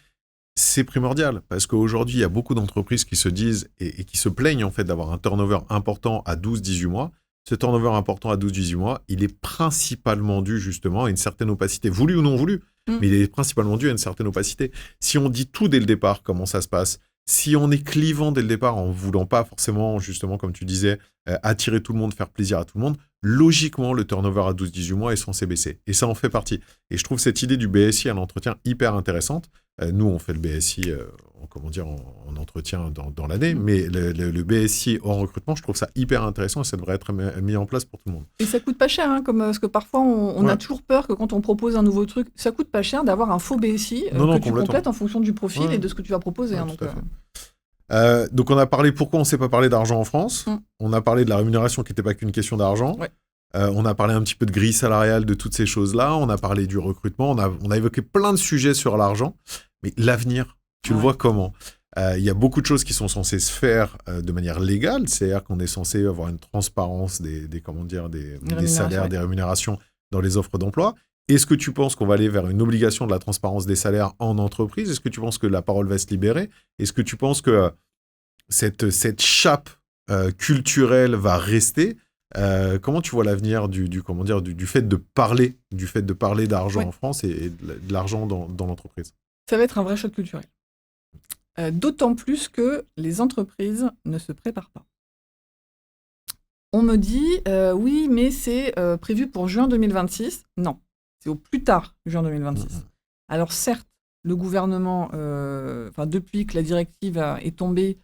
C'est primordial, parce qu'aujourd'hui, il y a beaucoup d'entreprises qui se disent et qui se plaignent en fait d'avoir un turnover important à 12-18 mois. Ce turnover important à 12-18 mois, il est principalement dû justement à une certaine opacité, voulu ou non voulu, mais il est principalement dû à une certaine opacité. Si on dit tout dès le départ, comment ça se passe, si on est clivant dès le départ en voulant pas forcément, justement, comme tu disais, attirer tout le monde, faire plaisir à tout le monde, logiquement, le turnover à 12-18 mois est censé baisser. Et ça en fait partie. Et je trouve cette idée du BSI à l'entretien hyper intéressante. Nous, on fait le BSI en entretien dans l'année, mais le BSI hors recrutement, je trouve ça hyper intéressant et ça devrait être mis en place pour tout le monde.
Et ça coûte pas cher, parce que parfois on a toujours peur que quand on propose un nouveau truc, ça coûte pas cher d'avoir un faux BSI que tu complètes en fonction du profil et de ce que tu vas proposer.
Donc on a parlé pourquoi on ne s'est pas parlé d'argent en France. On a parlé de la rémunération qui n'était pas qu'une question d'argent.
Ouais.
On a parlé un petit peu de grille salariale, de toutes ces choses-là. On a parlé du recrutement. On a évoqué plein de sujets sur l'argent. Mais l'avenir, tu le vois comment? Il y a beaucoup de choses qui sont censées se faire de manière légale. C'est-à-dire qu'on est censé avoir une transparence des salaires, des rémunérations dans les offres d'emploi. Est-ce que tu penses qu'on va aller vers une obligation de la transparence des salaires en entreprise? Est-ce que tu penses que la parole va se libérer? Est-ce que tu penses que cette chape culturelle va rester? Comment tu vois l'avenir du fait de parler d'argent en France et de l'argent dans l'entreprise?
Ça va être un vrai choc culturel. D'autant plus que les entreprises ne se préparent pas. On me dit, oui, mais c'est prévu pour juin 2026. Non, c'est au plus tard juin 2026. Alors certes, le gouvernement, depuis que la directive est tombée,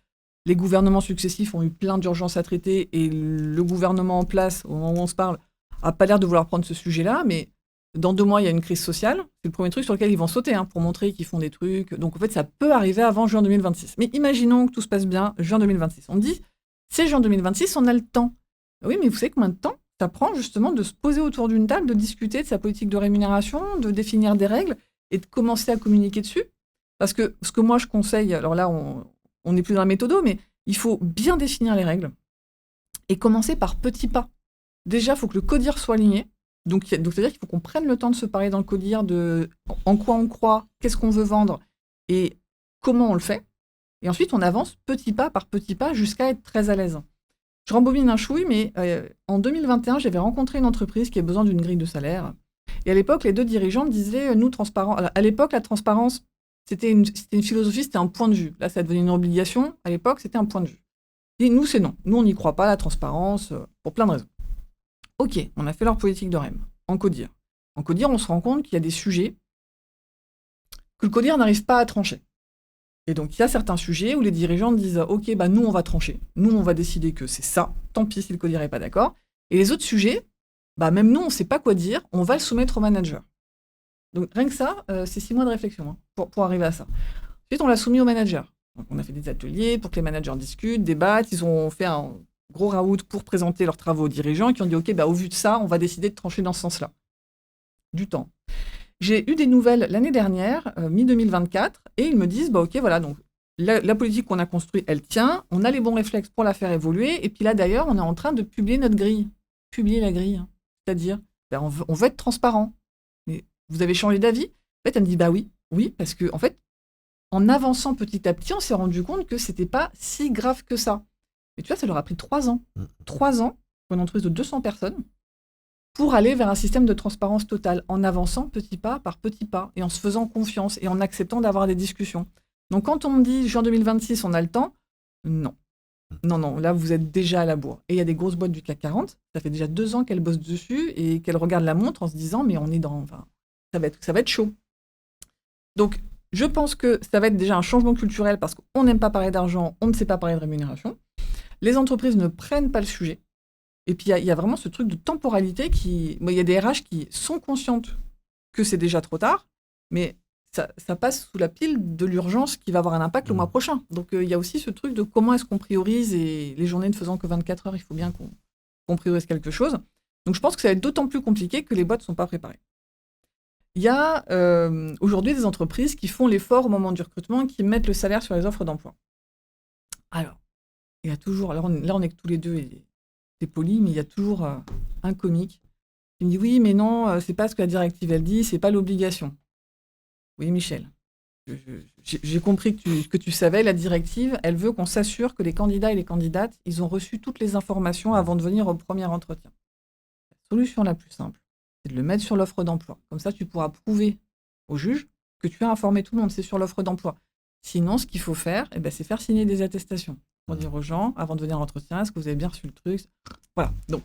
les gouvernements successifs ont eu plein d'urgences à traiter et le gouvernement en place, au moment où on se parle, n'a pas l'air de vouloir prendre ce sujet-là, mais dans 2 mois, il y a une crise sociale. C'est le premier truc sur lequel ils vont sauter pour montrer qu'ils font des trucs. Donc en fait, ça peut arriver avant juin 2026. Mais imaginons que tout se passe bien, juin 2026. On dit, c'est juin 2026, on a le temps. Oui, mais vous savez combien de temps ça prend justement de se poser autour d'une table, de discuter de sa politique de rémunération, de définir des règles et de commencer à communiquer dessus? Parce que ce que moi je conseille, alors là, on n'est plus dans la méthodo, mais il faut bien définir les règles et commencer par petits pas. Déjà, il faut que le CODIR soit aligné. Donc c'est-à-dire qu'il faut qu'on prenne le temps de se parler dans le CODIR de en quoi on croit, qu'est-ce qu'on veut vendre et comment on le fait. Et ensuite, on avance petit pas par petit pas jusqu'à être très à l'aise. Je rembobine un chouille, mais en 2021, j'avais rencontré une entreprise qui avait besoin d'une grille de salaire. Et à l'époque, les 2 dirigeants me disaient, nous, transparents. À l'époque, la transparence, c'était une philosophie, c'était un point de vue. Là, ça devenait une obligation. À l'époque, c'était un point de vue. Et nous, c'est non. Nous, on n'y croit pas, la transparence, pour plein de raisons. Ok, on a fait leur politique de REM, en CODIR. En CODIR, on se rend compte qu'il y a des sujets que le CODIR n'arrive pas à trancher. Et donc, il y a certains sujets où les dirigeants disent « Ok, bah, nous, on va trancher. Nous, on va décider que c'est ça. Tant pis si le codir n'est pas d'accord. » Et les autres sujets, bah, même nous, on ne sait pas quoi dire. On va le soumettre au manager. Donc, rien que ça, c'est 6 mois de réflexion pour arriver à ça. Ensuite, on l'a soumis au manager. Donc, on a fait des ateliers pour que les managers discutent, débattent. Ils ont fait un gros raout pour présenter leurs travaux aux dirigeants qui ont dit « Ok, bah, au vu de ça, on va décider de trancher dans ce sens-là. » Du temps. J'ai eu des nouvelles l'année dernière, mi-2024, et ils me disent, bah ok, voilà, donc la politique qu'on a construite, elle tient, on a les bons réflexes pour la faire évoluer, et puis là d'ailleurs, on est en train de publier notre grille. Publier la grille, hein. C'est-à-dire, ben, on veut être transparent. Mais vous avez changé d'avis? En fait, elle me dit, bah oui, parce que en fait, en avançant petit à petit, on s'est rendu compte que c'était pas si grave que ça. Mais tu vois, ça leur a pris 3 ans. 3 ans pour une entreprise de 200 personnes, pour aller vers un système de transparence totale, en avançant petit pas par petit pas, et en se faisant confiance, et en acceptant d'avoir des discussions. Donc quand on me dit juin 2026, on a le temps, non. Non, là, vous êtes déjà à la bourre. Et il y a des grosses boîtes du CAC 40, ça fait déjà 2 ans qu'elles bossent dessus, et qu'elles regardent la montre en se disant, mais on est dans... Enfin, ça va être chaud. Donc, je pense que ça va être déjà un changement culturel, parce qu'on n'aime pas parler d'argent, on ne sait pas parler de rémunération. Les entreprises ne prennent pas le sujet. Et puis, il y a vraiment ce truc de temporalité qui... Il y a des RH qui sont conscientes que c'est déjà trop tard, mais ça passe sous la pile de l'urgence qui va avoir un impact le mois prochain. Donc, il y a aussi ce truc de comment est-ce qu'on priorise, et les journées ne faisant que 24 heures, il faut bien qu'on priorise quelque chose. Donc, je pense que ça va être d'autant plus compliqué que les boîtes ne sont pas préparées. Il y a aujourd'hui des entreprises qui font l'effort au moment du recrutement, qui mettent le salaire sur les offres d'emploi. Alors, il y a toujours... Alors, là, on est que tous les deux... C'est poli, mais il y a toujours un comique qui me dit « Oui, mais non, c'est pas ce que la directive, elle dit, c'est pas l'obligation. » Oui, Michel, j'ai compris que tu savais, la directive, elle veut qu'on s'assure que les candidats et les candidates, ils ont reçu toutes les informations avant de venir au premier entretien. La solution la plus simple, c'est de le mettre sur l'offre d'emploi. Comme ça, tu pourras prouver au juge que tu as informé tout le monde, c'est sur l'offre d'emploi. Sinon, ce qu'il faut faire, c'est faire signer des attestations. Pour dire aux gens, avant de venir à l'entretien, est-ce que vous avez bien reçu le truc? Voilà. Donc,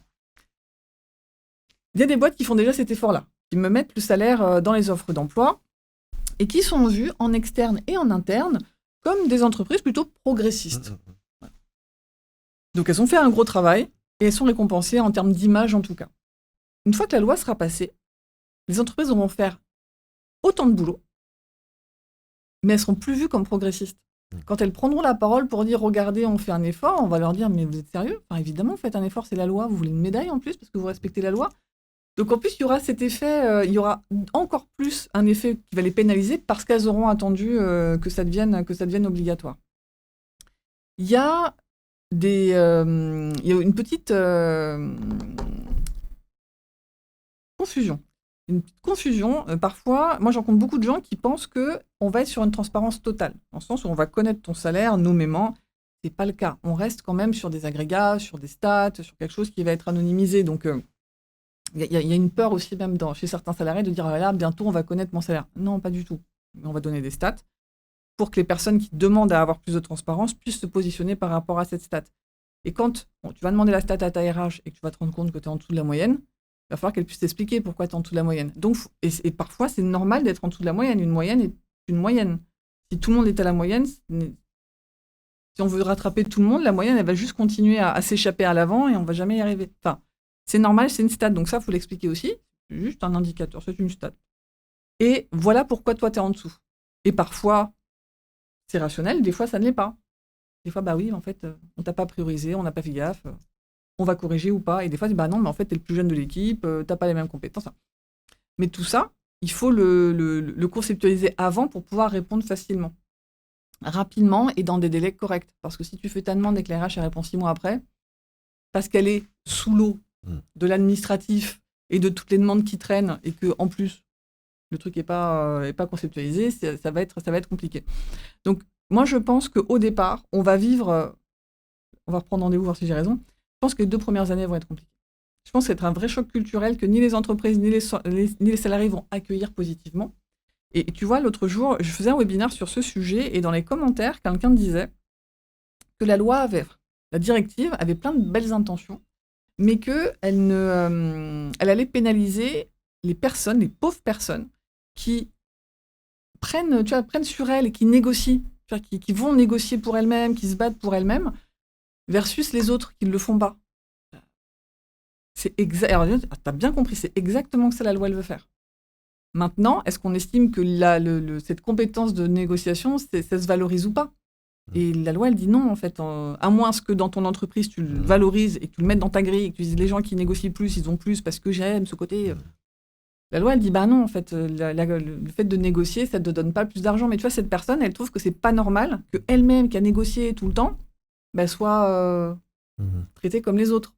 il y a des boîtes qui font déjà cet effort-là, qui me mettent le salaire dans les offres d'emploi et qui sont vues en externe et en interne comme des entreprises plutôt progressistes. Voilà. Donc, elles ont fait un gros travail et elles sont récompensées en termes d'image en tout cas. Une fois que la loi sera passée, les entreprises auront faire autant de boulot, mais elles seront plus vues comme progressistes. Quand elles prendront la parole pour dire « Regardez, on fait un effort », on va leur dire « Mais vous êtes sérieux ? Enfin, évidemment, vous faites un effort, c'est la loi. Vous voulez une médaille en plus parce que vous respectez la loi ?» Donc en plus, il y aura cet effet, il y aura encore plus un effet qui va les pénaliser parce qu'elles auront attendu que ça devienne obligatoire. Il y a une petite confusion. Une petite confusion. Parfois, moi, j'en compte beaucoup de gens qui pensent qu'on va être sur une transparence totale, dans le sens où on va connaître ton salaire nommément. Ce n'est pas le cas. On reste quand même sur des agrégats, sur des stats, sur quelque chose qui va être anonymisé. Donc, il y a une peur aussi même chez certains salariés de dire « Là, bientôt, on va connaître mon salaire ». Non, pas du tout. On va donner des stats pour que les personnes qui demandent à avoir plus de transparence puissent se positionner par rapport à cette stat. Et quand tu vas demander la stat à ta RH et que tu vas te rendre compte que tu es en dessous de la moyenne, il va falloir qu'elle puisse t'expliquer pourquoi tu es en dessous de la moyenne. Donc, et parfois, c'est normal d'être en dessous de la moyenne. Une moyenne est une moyenne. Si tout le monde est à la moyenne, si on veut rattraper tout le monde, la moyenne, elle va juste continuer à s'échapper à l'avant et on ne va jamais y arriver. Enfin, c'est normal, c'est une stat. Donc ça, il faut l'expliquer aussi. C'est juste un indicateur, c'est une stat. Et voilà pourquoi toi, tu es en dessous. Et parfois, c'est rationnel, des fois, ça ne l'est pas. Des fois, bah oui, en fait, on t'a pas priorisé, on n'a pas fait gaffe. On va corriger ou pas. Et des fois, bah non, mais en fait, t'es le plus jeune de l'équipe, t'as pas les mêmes compétences. Mais tout ça, il faut le conceptualiser avant pour pouvoir répondre facilement, rapidement et dans des délais corrects. Parce que si tu fais ta demande et que la RH répond 6 mois après, parce qu'elle est sous l'eau de l'administratif et de toutes les demandes qui traînent et que en plus, le truc n'est pas conceptualisé, ça va être compliqué. Donc, moi, je pense qu'au départ, on va reprendre rendez-vous, voir si j'ai raison. Je pense que les 2 premières années vont être compliquées. Je pense que ça va être un vrai choc culturel que ni les entreprises ni les salariés vont accueillir positivement. Et tu vois, l'autre jour, je faisais un webinaire sur ce sujet et dans les commentaires, quelqu'un disait que la directive avait plein de belles intentions, mais qu'elle allait pénaliser les pauvres personnes qui prennent sur elles et qui négocient qui vont négocier pour elles-mêmes, qui se battent pour elles-mêmes, versus les autres qui ne le font pas. Alors, t'as bien compris, c'est exactement ce que la loi elle veut faire. Maintenant, est-ce qu'on estime que cette compétence de négociation, ça se valorise ou pas ? Et la loi, elle dit non, en fait. À moins que dans ton entreprise, tu le valorises et que tu le mettes dans ta grille et que tu dises les gens qui négocient plus, ils ont plus parce que j'aime ce côté. La loi, elle dit bah non, en fait, le fait de négocier, ça ne te donne pas plus d'argent. Mais tu vois, cette personne, elle trouve que c'est pas normal qu'elle-même, qui a négocié tout le temps, soit traitée comme les autres.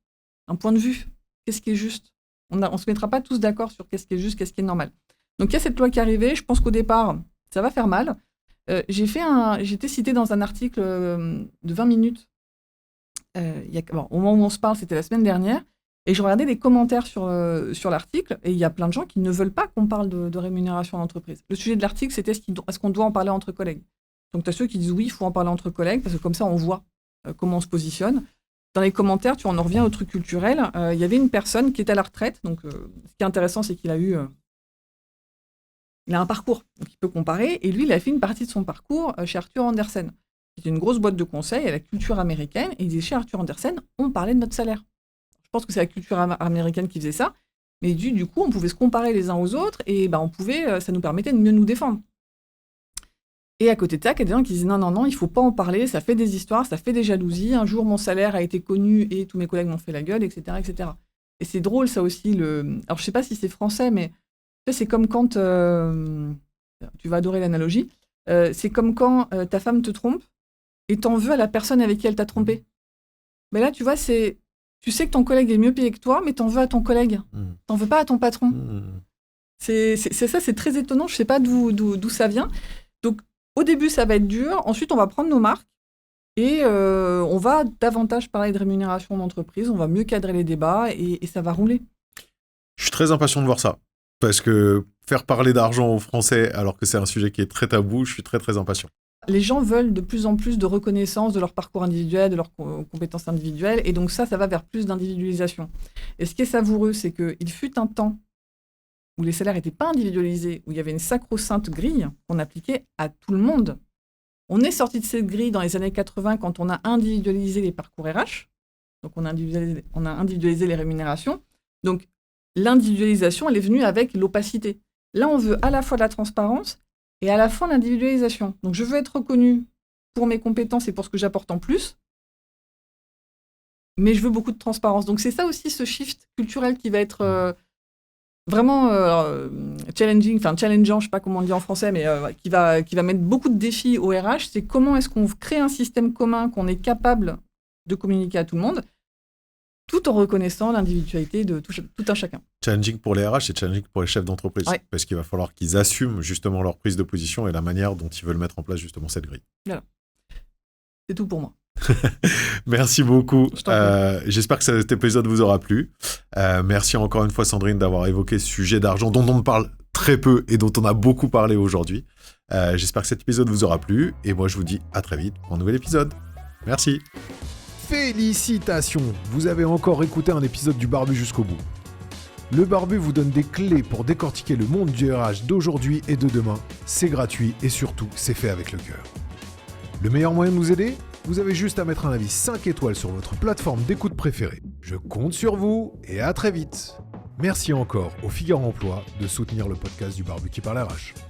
Un point de vue. Qu'est-ce qui est juste ? On ne se mettra pas tous d'accord sur qu'est-ce qui est juste, qu'est-ce qui est normal. Donc il y a cette loi qui est arrivée. Je pense qu'au départ, ça va faire mal. J'ai été citée dans un article de 20 minutes. Au moment où on se parle, c'était la semaine dernière. Et je regardais les commentaires sur l'article. Et il y a plein de gens qui ne veulent pas qu'on parle de rémunération d'entreprise. Le sujet de l'article, c'était est-ce qu'on doit en parler entre collègues ? Donc tu as ceux qui disent oui, il faut en parler entre collègues, parce que comme ça, on voit comment on se positionne. Dans les commentaires, tu en reviens au truc culturel. Il y avait une personne qui est à la retraite. Donc, ce qui est intéressant, c'est qu'il a il a un parcours, donc il peut comparer. Et lui, il a fait une partie de son parcours chez Arthur Andersen. C'est une grosse boîte de conseil à la culture américaine. Et il disait, chez Arthur Andersen, on parlait de notre salaire. Je pense que c'est la culture américaine qui faisait ça. Mais du coup, on pouvait se comparer les uns aux autres. Et ça nous permettait de mieux nous défendre. Et à côté de ça, il y a des gens qui disent non, il ne faut pas en parler, ça fait des histoires, ça fait des jalousies. Un jour, mon salaire a été connu et tous mes collègues m'ont fait la gueule, etc., etc. Et c'est drôle, ça aussi. Alors, je ne sais pas si c'est français, mais c'est comme quand... tu vas adorer l'analogie. C'est comme quand ta femme te trompe et t'en veux à la personne avec qui elle t'a trompé. Mais là, tu vois, tu sais que ton collègue est mieux payé que toi, mais t'en veux à ton collègue. T'en veux pas à ton patron. C'est ça, c'est très étonnant. Je ne sais pas d'où ça vient. Donc, au début, ça va être dur. Ensuite, on va prendre nos marques et on va davantage parler de rémunération d'entreprise. On va mieux cadrer les débats et ça va rouler.
Je suis très impatient de voir ça. Parce que faire parler d'argent aux Français alors que c'est un sujet qui est très tabou, je suis très, très impatient.
Les gens veulent de plus en plus de reconnaissance de leur parcours individuel, de leurs compétences individuelles. Et donc ça va vers plus d'individualisation. Et ce qui est savoureux, c'est qu'il fut un temps où les salaires n'étaient pas individualisés, où il y avait une sacro-sainte grille qu'on appliquait à tout le monde. On est sorti de cette grille dans les années 80 quand on a individualisé les parcours RH. Donc, on a individualisé les rémunérations. Donc, l'individualisation, elle est venue avec l'opacité. Là, on veut à la fois de la transparence et à la fois l'individualisation. Donc, je veux être reconnu pour mes compétences et pour ce que j'apporte en plus, mais je veux beaucoup de transparence. Donc, c'est ça aussi, ce shift culturel qui va être... vraiment challengeant, je ne sais pas comment on dit en français, mais qui va mettre beaucoup de défis au RH, c'est comment est-ce qu'on crée un système commun qu'on est capable de communiquer à tout le monde, tout en reconnaissant l'individualité de tout un chacun.
Challenging pour les RH et challenging pour les chefs d'entreprise,
ouais.
Parce qu'il va falloir qu'ils assument justement leur prise de position et la manière dont ils veulent mettre en place justement cette grille.
Voilà. C'est tout pour moi.
Merci beaucoup. J'espère que cet épisode vous aura plu. Merci encore une fois, Sandrine, d'avoir évoqué ce sujet d'argent dont on parle très peu et dont on a beaucoup parlé aujourd'hui. J'espère que cet épisode vous aura plu. Et moi, je vous dis à très vite pour un nouvel épisode. Merci.
Félicitations, vous avez encore écouté un épisode du Barbu jusqu'au bout. Le Barbu vous donne des clés pour décortiquer le monde du RH d'aujourd'hui et de demain. C'est gratuit et surtout, c'est fait avec le cœur. Le meilleur moyen de nous aider ? Vous avez juste à mettre un avis 5 étoiles sur votre plateforme d'écoute préférée. Je compte sur vous et à très vite. Merci encore au Figaro Emploi de soutenir le podcast du Barbu qui parle RH.